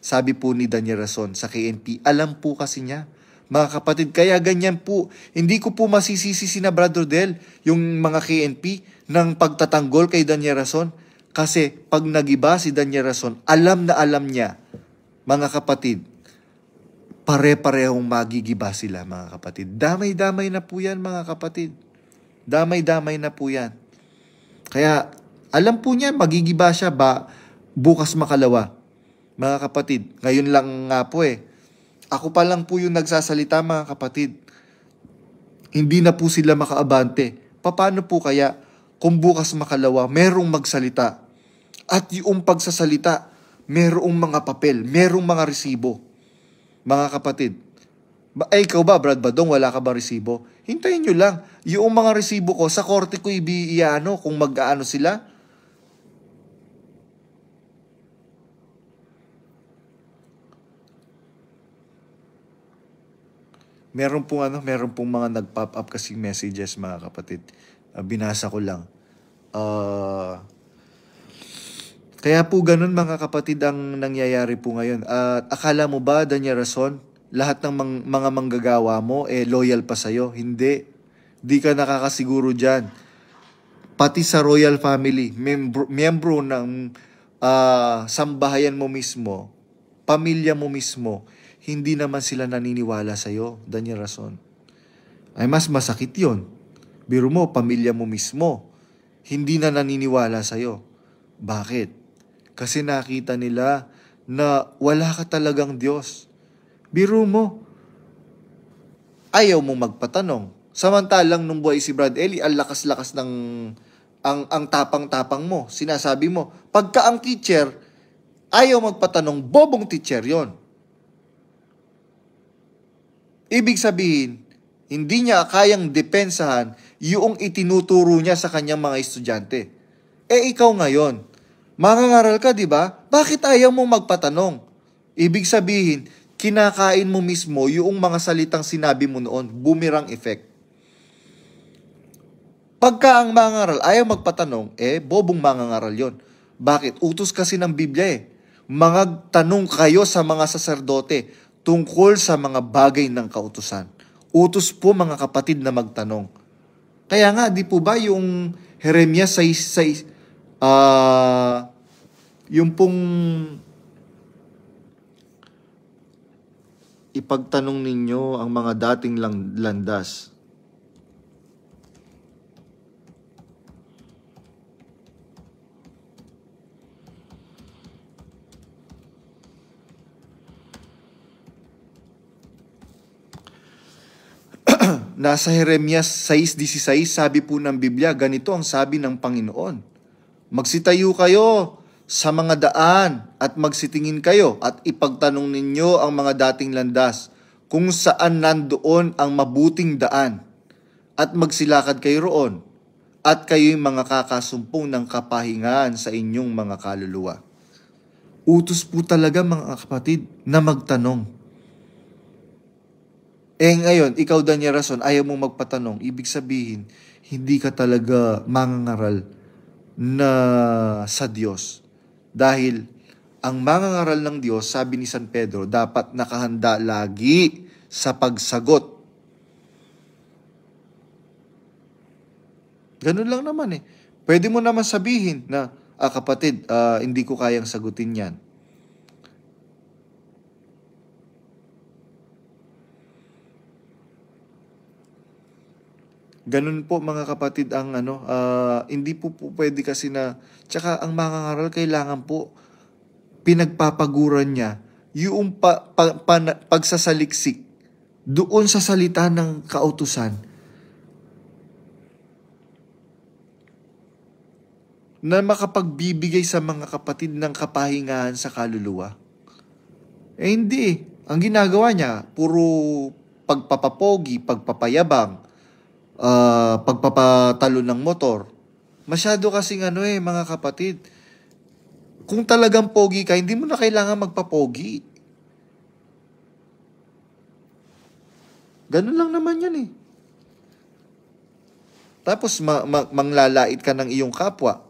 Sabi po ni Daniel Rason sa KNP. Alam po kasi niya, mga kapatid, kaya ganyan po. Hindi ko po masisisi si na Brother Del, yung mga KNP, ng pagtatanggol kay Daniel Rason. Kasi pag nagiba si Daniel Rason, alam na alam niya, mga kapatid, pare-parehong magigiba sila, mga kapatid. Damay-damay na po yan, mga kapatid. Damay-damay na po yan. Kaya, alam po niya, magigiba siya bukas makalawa. Mga kapatid, ngayon lang nga po ako pa lang po yung nagsasalita, mga kapatid. Hindi na po sila makaabante. Paano po kaya kung bukas makalawa, merong magsalita? At yung pagsasalita, merong mga papel, merong mga resibo. Mga kapatid, ikaw ba, Brad Badong, wala ka ba resibo? Hintayin nyo lang. Yung mga resibo ko, sa korte ko kung mag-aano sila. Meron pong mga nag-pop up kasing messages, mga kapatid. Binasa ko lang. Kaya po ganun, mga kapatid, ang nangyayari po ngayon. At akala mo ba, Daniel Rason, lahat ng mga manggagawa mo loyal pa sa'yo? Hindi. Di ka nakakasiguro dyan. Pati sa royal family, miyembro ng sambahayan mo mismo, pamilya mo mismo, hindi naman sila naniniwala sa'yo, Daniel Rason. Ay mas masakit yon. Biro mo, pamilya mo mismo, hindi na naniniwala sa'yo. Bakit? Kasi nakita nila na wala ka talagang Diyos. Biro mo, ayaw mong magpatanong. Samantalang nung buhay si Brad Eli, ang lakas-lakas ng ang tapang-tapang mo. Sinasabi mo, pagka ang teacher, ayaw magpatanong, bobong teacher yon. Ibig sabihin, hindi niya kayang depensahan yung itinuturo niya sa kanyang mga estudyante. Ikaw ngayon, mangangaral ka, di ba? Bakit ayaw mo magpatanong? Ibig sabihin, kinakain mo mismo yung mga salitang sinabi mo noon, boomerang effect. Pagka ang mangangaral ayaw magpatanong, bobong mangangaral yon. Bakit? Utos kasi ng Biblia Magtanong kayo sa mga saserdote tungkol sa mga bagay ng kautusan. Utos po mga kapatid na magtanong. Kaya nga, di po ba yung Jeremias 6, yung pong ipagtanong ninyo ang mga dating landas. Nasa Jeremias 6:16, sabi po ng Biblia, ganito ang sabi ng Panginoon. Magsitayo kayo sa mga daan at magsitingin kayo at ipagtanong ninyo ang mga dating landas kung saan nandoon ang mabuting daan at magsilakad kayo roon at kayo'y mga kakasumpong ng kapahingaan sa inyong mga kaluluwa. Utos po talaga mga kapatid na magtanong. Ngayon, ikaw Daniel Rason, ayaw mong magpatanong. Ibig sabihin, hindi ka talaga mangangaral na sa Diyos. Dahil ang mangangaral ng Diyos, sabi ni San Pedro, dapat nakahanda lagi sa pagsagot. Ganun lang naman Pwede mo naman sabihin na, kapatid, hindi ko kayang sagutin yan. Ganun po mga kapatid ang hindi po pwede kasi na, tsaka ang mangangaral kailangan po pinagpapaguran niya yung pagsasaliksik doon sa salita ng kautusan na makapagbibigay sa mga kapatid ng kapahingahan sa kaluluwa. Hindi. Ang ginagawa niya, puro pagpapapogi, pagpapayabang, pagpapatalo ng motor. Masyado kasing mga kapatid. Kung talagang pogi ka, hindi mo na kailangan magpapogi. Ganun lang naman yan Tapos manglalait ka ng iyong kapwa.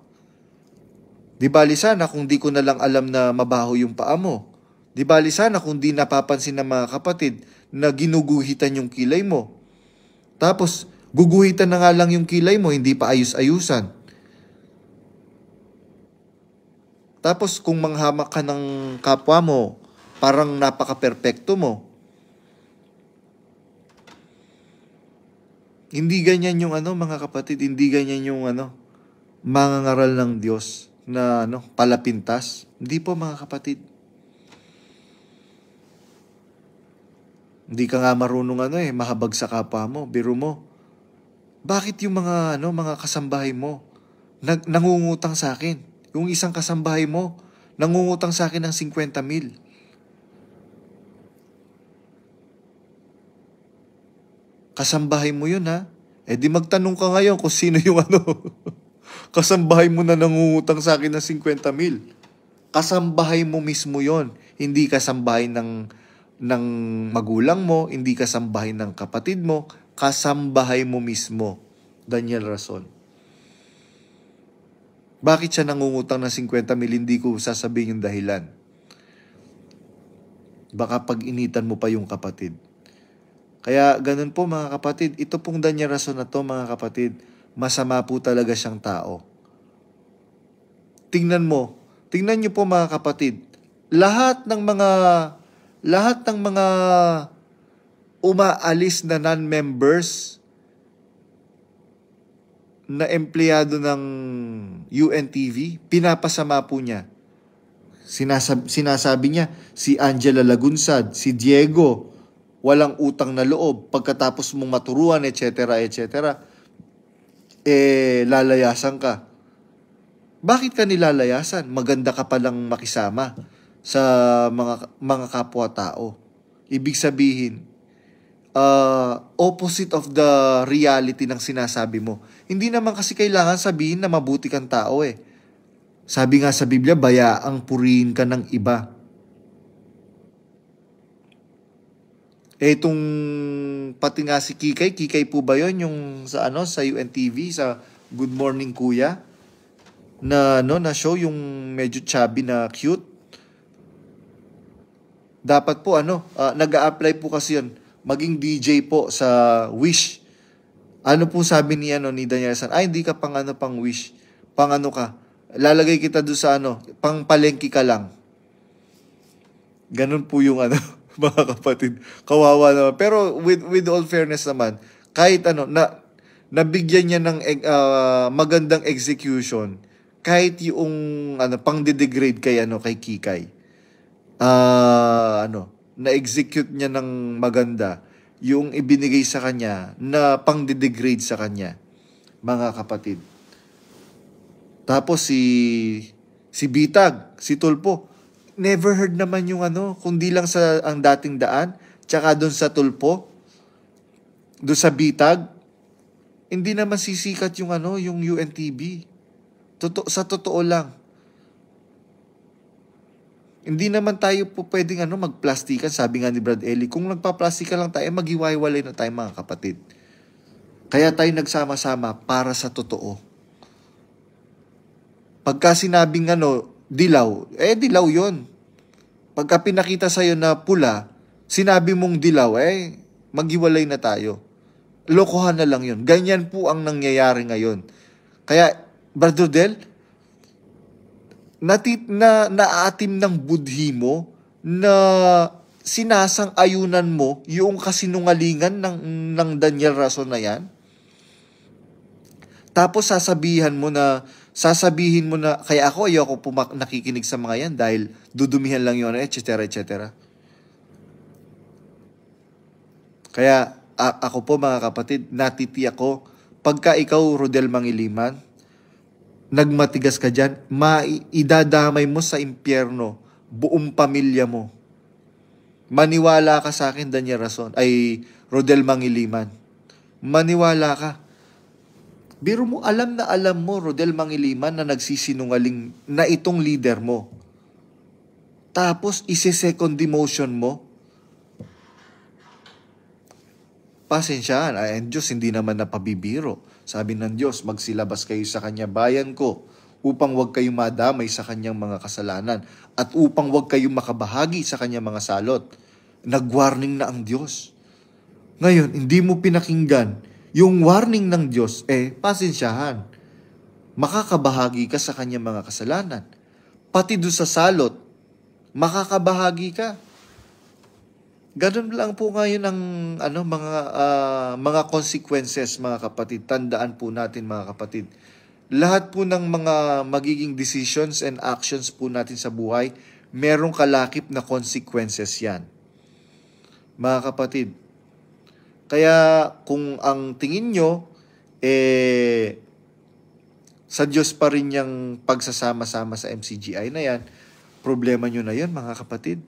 Di bali sana kung di ko na lang alam na mabaho yung paa mo. Di bali sana kung di napapansin ng mga kapatid na ginuguhitan yung kilay mo. Tapos guguhitan na nga lang yung kilay mo, hindi pa ayus-ayusan. Tapos kung manghamak ka ng kapwa mo, parang napaka-perpekto mo. Hindi ganyan yung mga kapatid, hindi ganyan yung mangangaral ng Diyos na palapintas. Hindi po mga kapatid. Hindi ka nga marunong mahabag sa kapwa mo, biro mo. Bakit yung mga kasambahay mo nangungutang sa akin? Yung isang kasambahay mo nangungutang sa akin ng 50,000. Kasambahay mo yun di magtanong ka ngayon kung sino yung kasambahay mo na nangungutang sa akin ng 50,000. Kasambahay mo mismo yon, hindi kasambahay ng magulang mo, hindi kasambahay ng kapatid mo, kasambahay mo mismo, Daniel Rason. Bakit siya nangungutang ng 50,000? Hindi ko sasabihin yung dahilan. Baka pag-initan mo pa yung kapatid. Kaya ganun po mga kapatid, ito pong Daniel Rason na to mga kapatid, masama po talaga siyang tao. Tingnan niyo po mga kapatid, lahat ng mga umaalis na non-members na empleyado ng UNTV, pinapasama po niya. Sinasabi niya, si Angela Lagunsad, si Diego, walang utang na loob, pagkatapos mong maturuan, etc., lalayasan ka. Bakit ka nilalayasan? Maganda ka palang makisama sa mga kapwa-tao. Ibig sabihin, opposite of the reality ng sinasabi mo. Hindi naman kasi kailangan sabihin na mabuti kang tao eh. Sabi nga sa Biblia, bayaang purihin ka ng iba. Itong pati nga si Kikay po ba yon yung sa UNTV, sa Good Morning Kuya? Na show yung medyo chubby na cute. Dapat po nag-a-apply po kasi yun. Maging DJ po sa Wish. Ano po sabi ni Daniel San? Ay, hindi ka pang Wish. Pang ka. Lalagay kita doon sa pang palengke ka lang. Ganun po yung mga kapatid. Kawawa naman. Pero with all fairness naman, kahit nabigyan niya ng magandang execution, kahit yung pang-degrade kay Kikay. Na-execute niya ng maganda yung ibinigay sa kanya na pang-degrade sa kanya, mga kapatid. Tapos si Bitag, si Tulpo, never heard naman yung kundi lang sa ang dating daan, tsaka doon sa Tulpo, doon sa Bitag, hindi naman sisikat yung yung UNTV. Sa totoo lang. Hindi naman tayo po pwedeng magplastikan, sabi nga ni Brad Eli. Kung nagpa-plastika lang tayo, maghiwa-hiwalay na tayo, mga kapatid. Kaya tayo nagsama-sama para sa totoo. Pagka sinabing dilaw, dilaw yon. Pagka pinakita sa'yo na pula, sinabi mong dilaw, maghiwalay na tayo. Lokohan na lang yon. Ganyan po ang nangyayari ngayon. Kaya, Brother Del, naatim ng budhi mo na sinasang-ayunan mo yung kasinungalingan ng Daniel Rason na yan. Tapos sasabihin mo na kaya ayoko po nakikinig sa mga yan dahil dudumihan lang yun, etc. Kaya ako po, mga kapatid, natitiyak ko, pagka ikaw, Rodel Mangiliman, nagmatigas ka dyan, idadamay mo sa impyerno buong pamilya mo. Maniwala ka sa akin, Daniel Rason, Rodel Mangiliman. Maniwala ka. Biro mo, alam mo, Rodel Mangiliman, na nagsisinungaling na itong leader mo. Tapos, isi-second demotion mo. Pasensyahan, ang Diyos hindi naman napabibiro. Sabi ng Diyos, magsilabas kayo sa kanya bayan ko upang wag kayong madamay sa kanyang mga kasalanan at upang wag kayong makabahagi sa kanyang mga salot. Nag-warning na ang Diyos. Ngayon, hindi mo pinakinggan yung warning ng Diyos, pasensyahan. Makakabahagi ka sa kanyang mga kasalanan. Pati doon sa salot, makakabahagi ka. Ganun lang po ngayon ang mga consequences, mga kapatid. Tandaan po natin, mga kapatid. Lahat po ng mga magiging decisions and actions po natin sa buhay, merong kalakip na consequences yan. Mga kapatid. Kaya kung ang tingin nyo, sa Diyos pa rin yung pagsasama-sama sa MCGI na yan, problema nyo na yan, mga kapatid.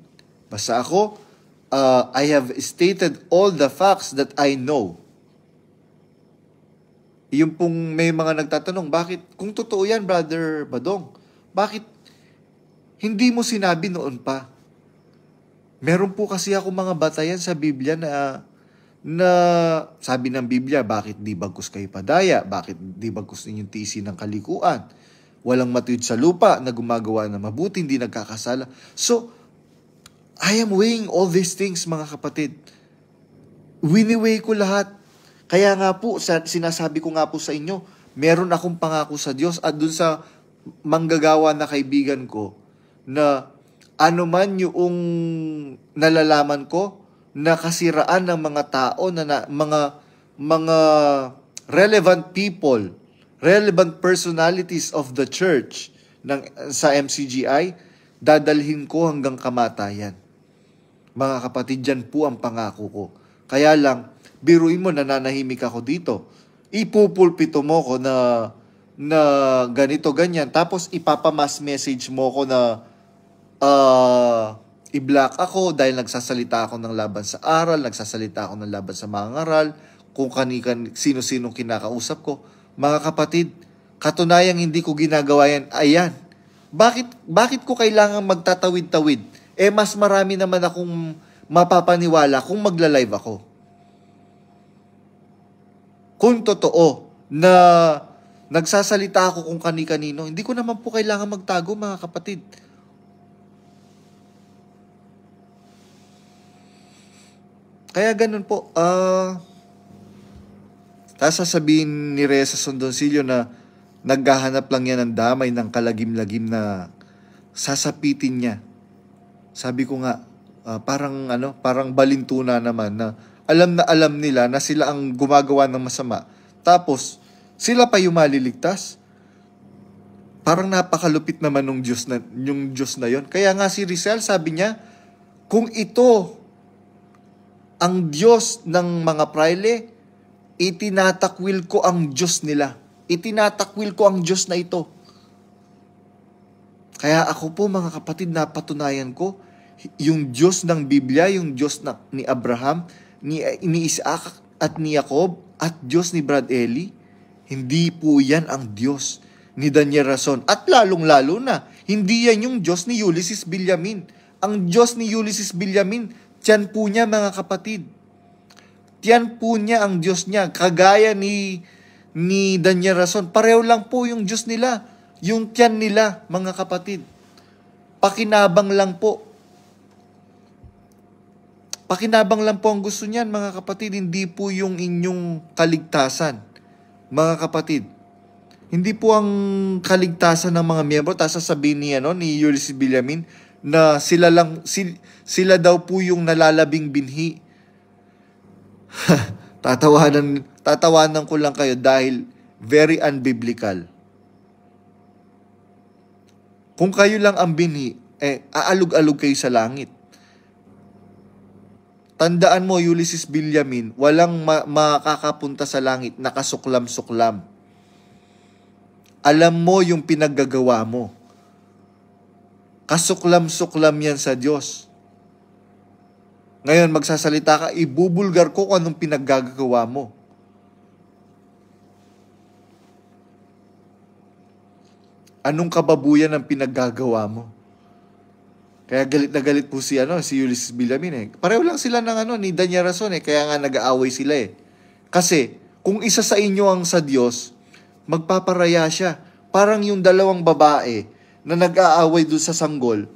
Basta ako, I have stated all the facts that I know. Yung pong may mga nagtatanong, bakit, kung totoo yan, Brother Badong, bakit hindi mo sinabi noon pa? Meron po kasi ako mga batayan sa Biblia na sabi ng Biblia, bakit di bagkus kayo padaya? Bakit di bagkus ninyong tiisin ng kalikuan? Walang matuyod sa lupa na gumagawa na mabuti, hindi nagkakasala. So, I am weighing all these things, mga kapatid. Wini-weigh ko lahat. Kaya nga po, sinasabi ko nga po sa inyo, meron akong pangako sa Diyos at dun sa manggagawa na kaibigan ko na ano man yung nalalaman ko na kasiraan ng mga tao mga relevant people, relevant personalities of the church sa MCGI, dadalhin ko hanggang kamatayan. Mga kapatid, dyan po ang pangako ko. Kaya lang, biruin mo, nananahimik ako dito. Ipupulpito mo ko na ganito, ganyan. Tapos ipapamass message mo ko na i-block ako dahil nagsasalita ako ng laban sa aral, nagsasalita ako ng laban sa mga ngaral, kung sino-sino kinakausap ko. Mga kapatid, katunayang hindi ko ginagawa yan. Ayan. Bakit ko kailangan magtatawid-tawid? Mas marami naman akong mapapaniwala kung magla-live ako. Kung totoo na nagsasalita ako kung kani-kanino, hindi ko naman po kailangan magtago, mga kapatid. Kaya ganun po. Tapos sasabihin ni Reza Sondoncillo na naghahanap lang yan ng damay ng kalagim-lagim na sasapitin niya. Sabi ko nga, parang balintuna naman na alam nila na sila ang gumagawa ng masama. Tapos, sila pa yung maliligtas. Parang napakalupit naman yung Diyos na yon. Kaya nga si Rizal sabi niya, kung ito ang Diyos ng mga praile, itinatakwil ko ang Diyos nila. Itinatakwil ko ang Diyos na ito. Kaya ako po, mga kapatid, napatunayan ko yung Diyos ng Biblia, yung Diyos ni Abraham, ni Isaac at ni Jacob, at Diyos ni Brad Eli. Hindi po yan ang Diyos ni Daniel Rason. At lalong-lalo na, hindi yan yung Diyos ni Ulysses Villamin. Ang Diyos ni Ulysses Villamin, tiyan po niya, mga kapatid. Tiyan po niya ang Diyos niya. Kagaya ni Daniel Rason. Pareho lang po yung Diyos nila. Yung tiyan nila, mga kapatid. Pakinabang lang po. Pakinabang lang po ang gusto niyan, mga kapatid. Hindi po yung inyong kaligtasan, mga kapatid. Hindi po ang kaligtasan ng mga miyembro. Tapos sasabihin ni Ulysses Villamin na sila daw po yung nalalabing binhi. Tatawanan ko lang kayo dahil very unbiblical. Kung kayo lang ang binhi, aalog-alog kayo sa langit. Tandaan mo, Ulysses Villamin, walang makakapunta sa langit nakasuklam-suklam. Alam mo yung pinaggagawa mo. Kasuklam-suklam yan sa Diyos. Ngayon, magsasalita ka, ibubulgar ko kung anong pinaggagawa mo. Anong kababuyan ang pinaggagawa mo? Kaya galit na galit po si Ulysses Villamin . Pareho lang sila ni Daniel Rason . Kaya nga nag-aaway sila . Kasi, kung isa sa inyo ang sa Diyos, magpaparaya siya. Parang yung dalawang babae na nag-aaway doon sa sanggol.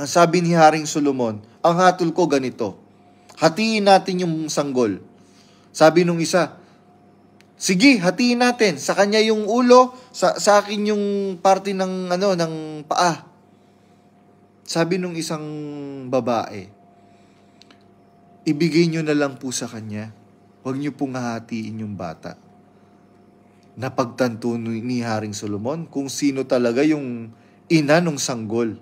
Ang sabi ni Haring Solomon, ang hatol ko ganito, hatiin natin yung sanggol. Sabi nung isa, sige, hatiin natin. Sa kanya yung ulo, sa akin yung parte ng paa. Sabi nung isang babae, ibigay nyo na lang po sa kanya. Huwag nyo pong hahatiin yung bata. Napagtanto ni Haring Solomon kung sino talaga yung ina ng sanggol.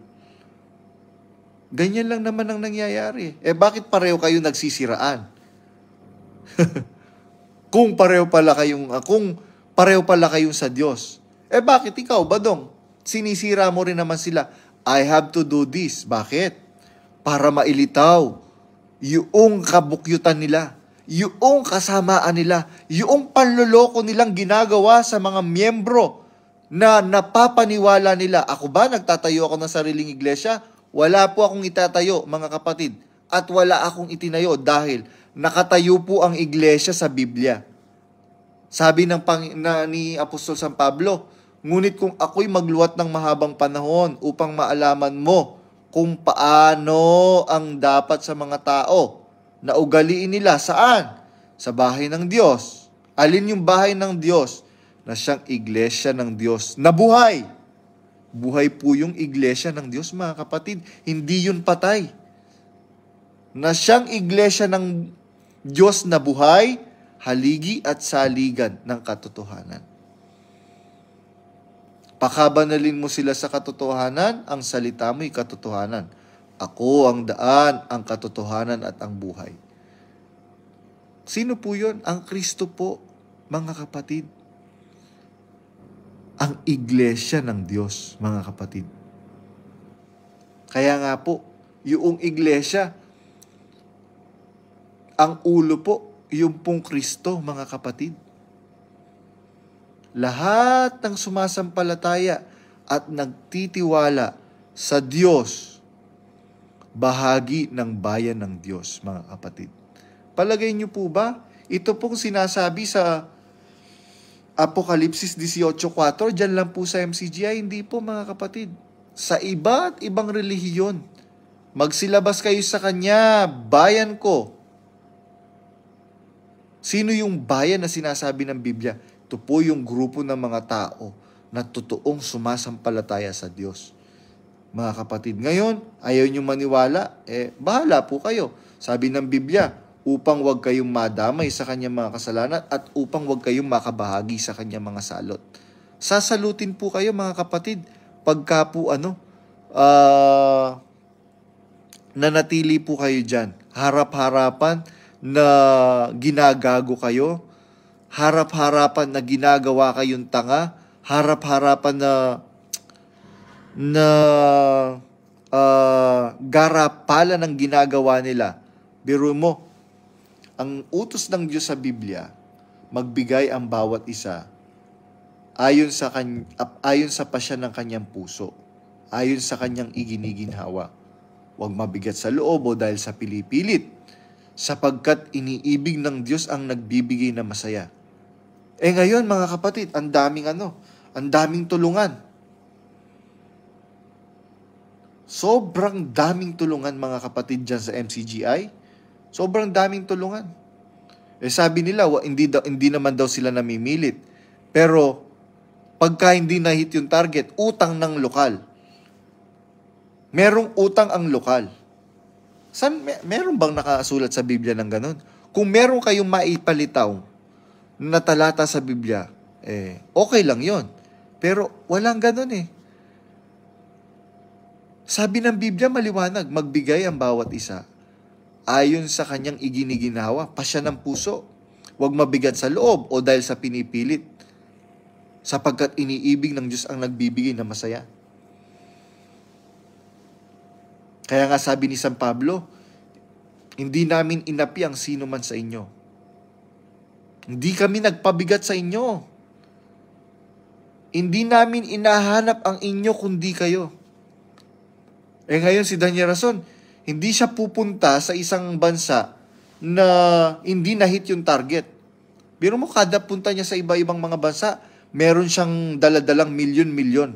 Ganyan lang naman ang nangyayari. Bakit pareho kayo nagsisiraan? Kung pareho pala kayong sa Diyos. Bakit ikaw, Badong? Sinisira mo rin naman sila. I have to do this. Bakit? Para mailitaw yung kabukyutan nila, yung kasamaan nila, yung panloloko nilang ginagawa sa mga miyembro na napapaniwala nila. Ako ba, nagtatayo ako ng sariling iglesia? Wala po akong itatayo, mga kapatid. At wala akong itinayo dahil nakatayo po ang iglesia sa Biblia. Sabi ni Apostol San Pablo, ngunit kung ako'y magluwat ng mahabang panahon upang maalaman mo kung paano ang dapat sa mga tao na ugaliin nila, saan? Sa bahay ng Diyos. Alin yung bahay ng Diyos? Na siyang iglesia ng Diyos na buhay. Buhay po yung iglesia ng Diyos, mga kapatid. Hindi yun patay. Na siyang iglesia ng Diyos na buhay, haligi at saligan ng katotohanan. Pakabanalin mo sila sa katotohanan, ang salita mo'y katotohanan. Ako ang daan, ang katotohanan at ang buhay. Sino po yun? Ang Kristo po, mga kapatid. Ang iglesia ng Diyos, mga kapatid. Kaya nga po, yung iglesia, ang ulo po, yung pong Kristo, mga kapatid. Lahat ng sumasampalataya at nagtitiwala sa Diyos, bahagi ng bayan ng Diyos, mga kapatid. Palagay niyo po ba, ito pong sinasabi sa Apokalipsis 18:4, dyan lang po sa MCGI, hindi po, mga kapatid. Sa iba't ibang relihiyon, magsilabas kayo sa Kanya, bayan ko. Sino yung bayan na sinasabi ng Biblia? Ito po yung grupo ng mga tao na totoong sumasampalataya sa Diyos. Mga kapatid, ngayon, ayaw nyo maniwala, bahala po kayo. Sabi ng Biblia, upang wag kayong madamay sa kanyang mga kasalanan at upang wag kayong makabahagi sa kanyang mga salot. Sasalutin po kayo, mga kapatid, pagka po nanatili po kayo dyan. Harap-harapan na ginagago kayo, harap-harapan na ginagawa kayong tanga, harap-harapan na garapalan ng ginagawa nila. Biro mo, ang utos ng Diyos sa Biblia, magbigay ang bawat isa ayon sa pasya ng kanyang puso, ayon sa kanyang iginiginhawa. Huwag mabigat sa loob o dahil sa pilipilit, sapagkat iniibig ng Diyos ang nagbibigay na masaya. Ngayon, mga kapatid, ang daming tulungan. Sobrang daming tulungan, mga kapatid, dyan sa MCGI. Sobrang daming tulungan. Sabi nila, hindi naman daw sila namimilit. Pero, pagka hindi na-hit yung target, utang ng lokal. Merong utang ang lokal. Meron bang nakasulat sa Biblia ng ganun? Kung meron kayong maipalitaw na talata sa Biblia, okay lang yon. Pero walang ganun Sabi ng Biblia maliwanag, magbigay ang bawat isa ayon sa kanyang iginiginhawa, pasya ng puso. Huwag mabigat sa loob o dahil sa pinipilit, sapagkat iniibig ng Diyos ang nagbibigay na masaya. Kaya nga sabi ni San Pablo, hindi namin inapi ang sino man sa inyo. Hindi kami nagpabigat sa inyo. Hindi namin inahanap ang inyo kundi kayo. Ngayon si Daniel Rason, hindi siya pupunta sa isang bansa na hindi na-hit yung target. Biro mo, kada punta niya sa iba-ibang mga bansa, meron siyang daladalang milyon-milyon.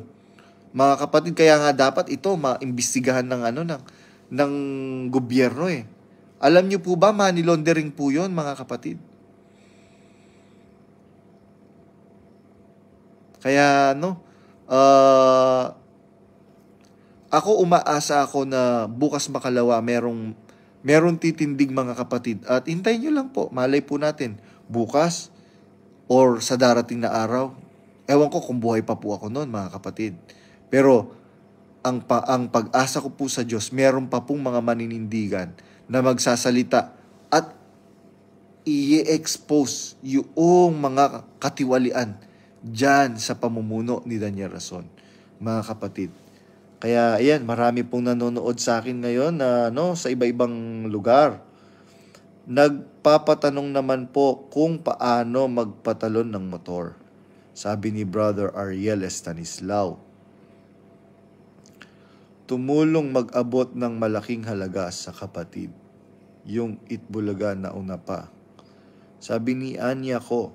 Mga kapatid, kaya nga dapat ito maimbestigahan ng gobyerno Alam niyo po ba, money laundering po yun, mga kapatid? Kaya, ako umaasa ako na bukas makalawa merong titindig, mga kapatid. At hintayin nyo lang po, malay po natin, bukas or sa darating na araw. Ewan ko kung buhay pa po ako noon, mga kapatid. Pero ang pag-asa ko po sa Diyos, meron pa pong mga maninindigan na magsasalita at i-expose yung mga katiwalian dyan sa pamumuno ni Daniel Rason, mga kapatid. Kaya ayan, marami pong nanonood sa akin ngayon na sa iba-ibang lugar. Nagpapatanong naman po kung paano magpatalon ng motor. Sabi ni Brother Ariel Estanislao, tumulong mag-abot ng malaking halaga sa kapatid. Yung Itbulaga na una pa. Sabi ni Anya ko,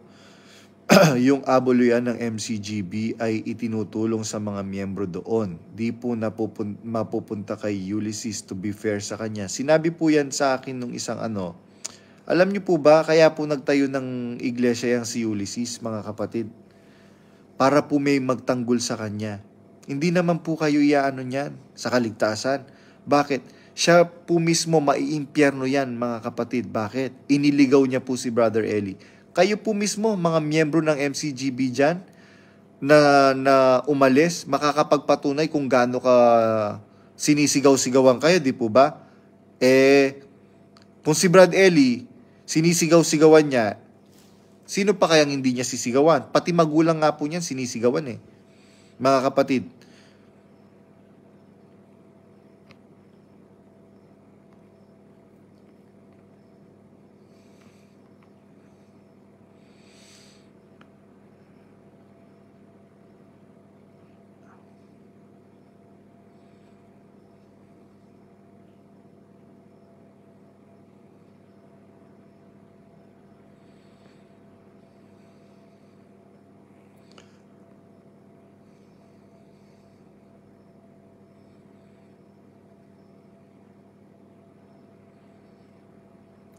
yung abuluyan ng MCGB ay itinutulong sa mga miyembro doon. Di po mapupunta kay Ulysses, to be fair sa kanya. Sinabi po yan sa akin nung isang Alam niyo po ba, kaya po nagtayo ng iglesia yang si Ulysses, mga kapatid? Para po may magtanggol sa kanya. Hindi naman po kayo iaano niyan sa kaligtasan. Bakit? Siya po mismo maiimpyerno yan, mga kapatid. Bakit? Iniligaw niya po si Brother Eli. Kayo po mismo, mga miyembro ng MCGB dyan, na umalis, makakapagpatunay kung gaano ka sinisigaw-sigawan kayo, di po ba? Kung si Brad Eli, sinisigaw-sigawan niya, sino pa kayang hindi niya sisigawan? Pati magulang nga po niyan, sinisigawan mga kapatid.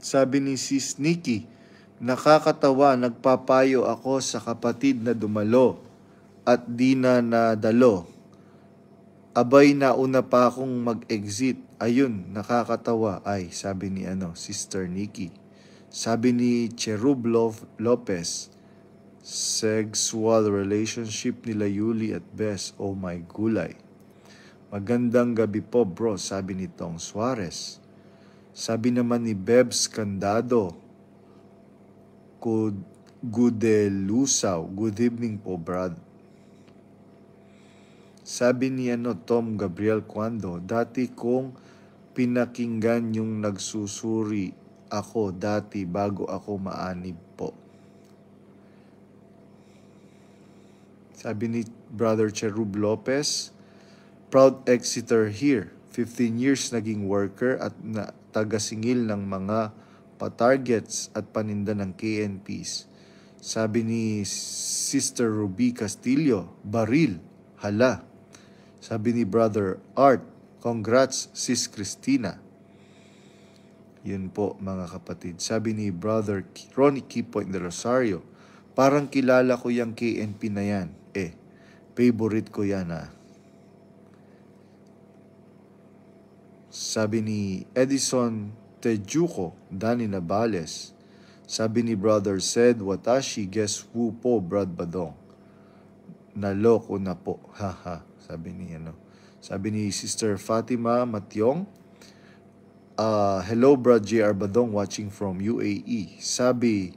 Sabi ni Sis Nikki, nakakatawa, nagpapayo ako sa kapatid na dumalo at di na nadalo. Abay, nauna pa akong mag-exit. Ayun, nakakatawa. Ay, sabi ni Sister Nikki. Sabi ni Cherub Lopez, sexual relationship nila Yuli at Bess. Oh my gulay. Magandang gabi po bro, sabi ni Tong Suarez. Sabi naman ni Bebs Candado, Gudelusaw, good evening po brad. Sabi ni Tom Gabriel Cuando, dati kong pinakinggan yung nagsusuri ako dati bago ako maanib po. Sabi ni Brother Cherub Lopez, proud Exeter here. 15 years naging worker at taga-singil ng mga pa-targets at paninda ng KNPs. Sabi ni Sister Ruby Castillo, baril, hala. Sabi ni Brother Art, congrats Sis Christina. Yun po mga kapatid. Sabi ni Brother Ronnie Kipoint de Rosario, parang kilala ko yung KNP na yan. Favorite ko yan . Sabi ni Edison Tejuko, Danny Navales. Sabi ni Brother Said Watashi, guess who po, Brad Badong? Naloko na po. Haha. Sabi ni Sabi ni Sister Fatima Matyong, hello Brad JR Badong watching from UAE. Sabi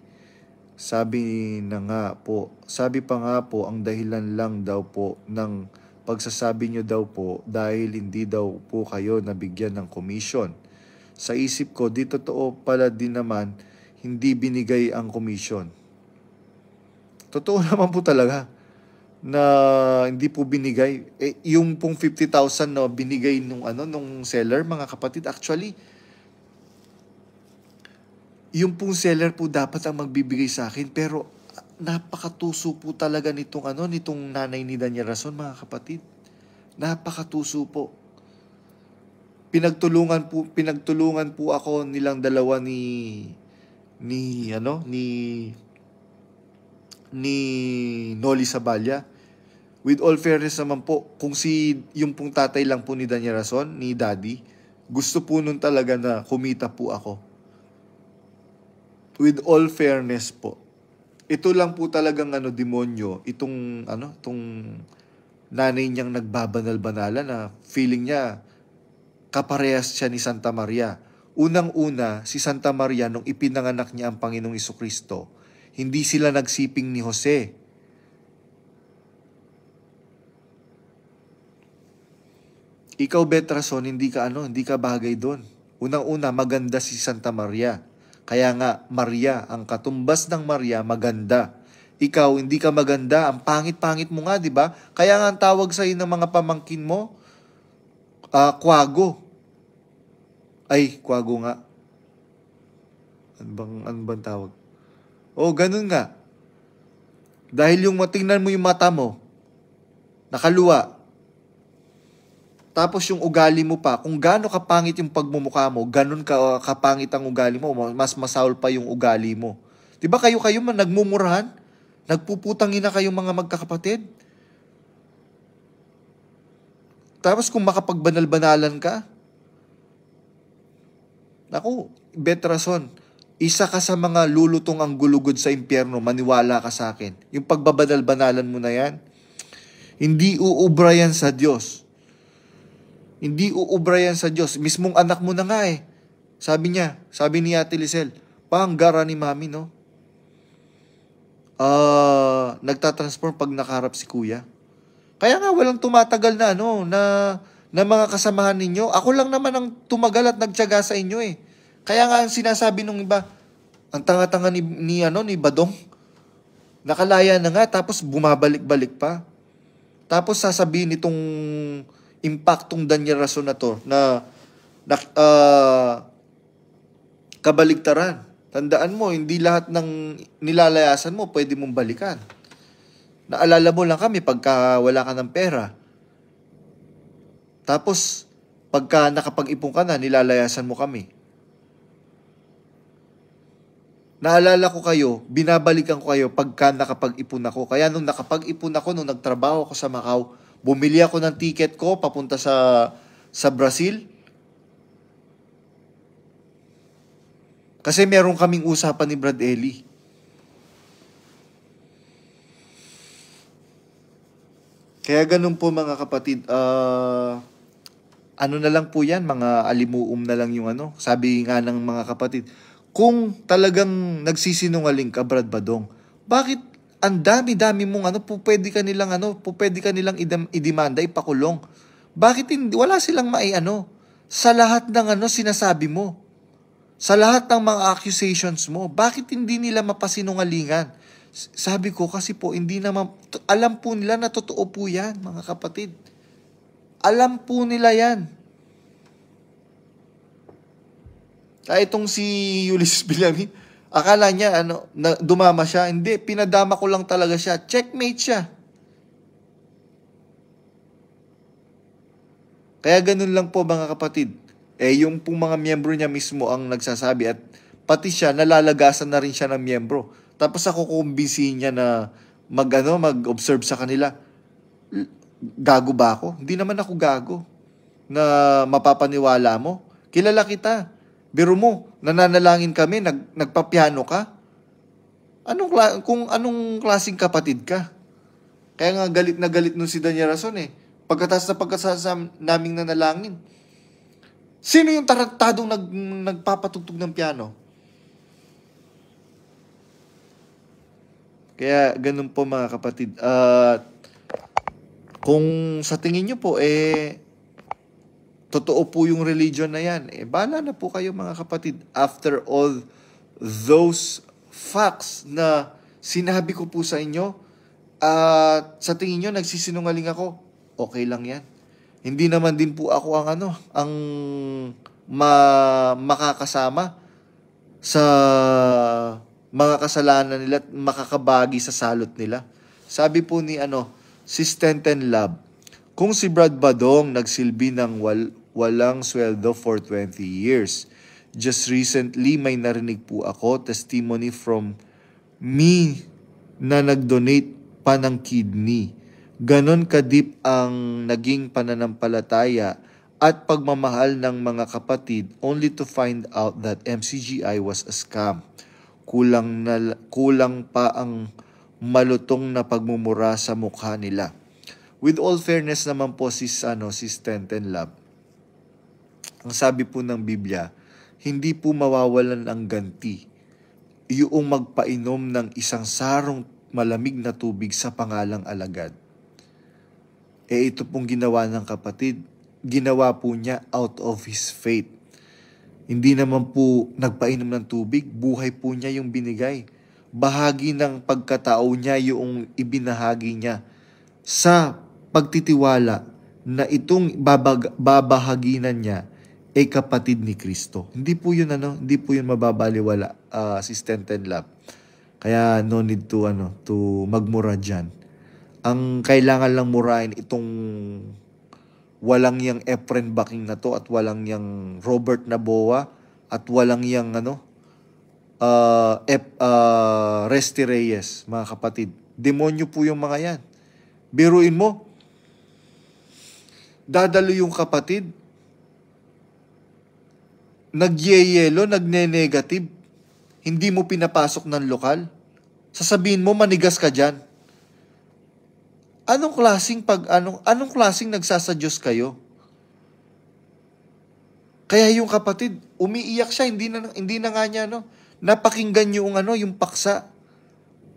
pa nga po ang dahilan lang daw po ng pagsasabi nyo daw po dahil hindi daw po kayo nabigyan ng komisyon. Sa isip ko, di totoo pala din naman hindi binigay ang komisyon. Totoo naman po talaga na hindi po binigay. Yung pong 50,000 na binigay nung seller, mga kapatid, actually, yung pong seller po dapat ang magbibigay sa akin, pero napakatuso po talaga nitong nanay ni Daniel Rason, mga kapatid. Napakatuso po. Pinagtulungan po ako nilang dalawa ni Noli Saballa. With all fairness naman po, kung yung pong tatay lang po ni Daniel Rason, ni Daddy, gusto po nun talaga na kumita po ako. With all fairness po. Ito lang po talagang demonyo, itong nanay niyang nagbabanal-banala na feeling niya kaparehas siya ni Santa Maria. Unang-una, si Santa Maria nung ipinanganak niya ang Panginoong Jesucristo, hindi sila nagsiping ni Jose. Ikaw, Betrason, hindi ka bagay doon. Unang-una, maganda si Santa Maria. Kaya nga, Maria, ang katumbas ng Maria, maganda. Ikaw, hindi ka maganda. Ang pangit-pangit mo nga, di ba? Kaya nga ang tawag sa'yo ng mga pamangkin mo, kwago. Ay, kwago nga. Ano bang tawag? Ganun nga. Dahil tingnan mo yung mata mo, nakaluwa. Tapos yung ugali mo pa, kung gaano kapangit yung pagmumukha mo, ganun kapangit ang ugali mo, mas masaul pa yung ugali mo. Diba kayo man nagmumurahan? Nagpuputangin na kayong mga magkakapatid? Tapos kung makapagbanal-banalan ka, naku, betrason, isa ka sa mga lulutong ang gulugod sa impyerno, maniwala ka sa akin. Yung pagbabanal-banalan mo na yan, hindi uubra yan sa Diyos. Hindi uubra yan sa Diyos. Mismong anak mo na nga eh. Sabi ni Ate Lisel, panggara ni mami, no? Nagtatransform pag nakaharap si kuya. Kaya nga walang tumatagal na na mga kasamahan ninyo. Ako lang naman ang tumagal at nagtiyaga sa inyo eh. Kaya nga ang sinasabi nung iba, ang tanga-tanga ni Badong. Nakalaya na nga tapos bumabalik-balik pa. Tapos sasabihin nitong impactong Daniel Rason na to na kabaligtaran. Tandaan mo, hindi lahat ng nilalayasan mo pwede mong balikan. Naalala mo lang kami pagka wala ka ng pera. Tapos, pagka nakapag-ipon ka na, nilalayasan mo kami. Naalala ko kayo, binabalikan ko kayo pagka nakapag-ipon ako. Kaya nung nakapag-ipon ako, nung nagtrabaho ako sa Macau, bumili ako ng ticket ko papunta sa Brazil. Kasi meron kaming usapan ni Brad Eli. Kaya ganun po mga kapatid, ano na lang po yan, mga alimuum na lang yung sabi nga ng mga kapatid, kung talagang nagsisinungaling ka, Brad Badong, bakit ang dami-dami mong pwede ka nilang idemanda, ipakulong. Bakit hindi, wala silang sa lahat ng sinasabi mo, sa lahat ng mga accusations mo, bakit hindi nila mapasinungalingan? Sabi ko kasi po, hindi naman, alam po nila na totoo po yan, mga kapatid. Alam po nila yan. Kaya itong si Ulysses Bilamin, akala niya, dumama siya. Hindi, pinadama ko lang talaga siya. Checkmate siya. Kaya ganun lang po mga kapatid. Yung pong mga miyembro niya mismo ang nagsasabi at pati siya, nalalagasan na rin siya ng miyembro. Tapos ako kumbinsihin niya na mag-observe sa kanila. Gago ba ako? Hindi naman ako gago na mapapaniwala mo. Kilala kita. Biro mo, nananalangin kami, nagpapiano ka. Anong klaseng kapatid ka? Kaya nga galit na galit nun si Daniel Rason eh. Pagkatapos naming nanalangin. Sino yung tarantadong nagpapatugtog ng piano? Kaya ganun po mga kapatid. Kung sa tingin nyo po, totoo po yung religion na yan, bahala na po kayo mga kapatid. After all those facts na sinabi ko po sa inyo, sa tingin nyo nagsisinungaling ako, okay lang yan. Hindi naman din po ako ang makakasama sa mga kasalanan nila at makakabagi sa salot nila. Sabi po ni si Stanton Lab, kung si Brad Badong nagsilbi ng walang sweldo for 20 years. Just recently, may narinig po ako, testimony from me na nag-donate pa ng kidney. Ganon kadip ang naging pananampalataya at pagmamahal ng mga kapatid only to find out that MCGI was a scam. Kulang pa ang malutong na pagmumura sa mukha nila. With all fairness naman po si Stanton Lab, ang sabi po ng Biblia, hindi po mawawalan ang ganti yung magpainom ng isang sarong malamig na tubig sa pangalang alagad. Ito pong ginawa ng kapatid, ginawa po niya out of his faith. Hindi naman po nagpainom ng tubig, buhay po niya yung binigay. Bahagi ng pagkatao niya yung ibinahagi niya sa pagtitiwala na itong babahaginan niya ay kapatid ni Kristo. Hindi po yun mababaliwala, si Stanton Lab. Kaya no need to magmura dyan. Ang kailangan lang murahin itong walang yang Efren Backing na to at walang yang Robert Naboa at walang yang Resty Reyes, mga kapatid. Demonyo po yung mga yan. Biruin mo, Dadalo yung kapatid. Nagyeyelo, nagne-negative. Hindi mo pinapasok ng lokal. Sasabihin mo, manigas ka dyan. Anong klaseng nagsasadyos kayo? Kaya yung kapatid, umiiyak siya, hindi na nga niya, napakinggan yung paksa.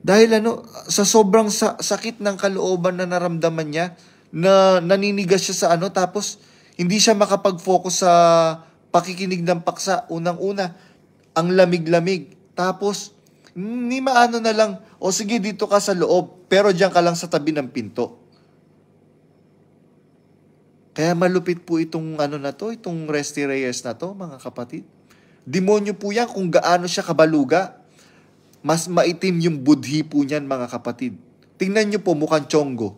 Dahil sa sobrang sakit ng kalooban na naramdaman niya, na naninigas siya sa tapos hindi siya makapag-focus sa pakikinig ng paksa. Unang-una, ang lamig-lamig. Tapos, ni maano na lang, o sige dito ka sa loob, pero diyan ka lang sa tabi ng pinto. Kaya malupit po itong itong Resty Reyes na to, mga kapatid. Demonyo po yan kung gaano siya kabaluga. Mas maitim yung budhi po niyan, mga kapatid. Tingnan niyo po, mukhang Chongo.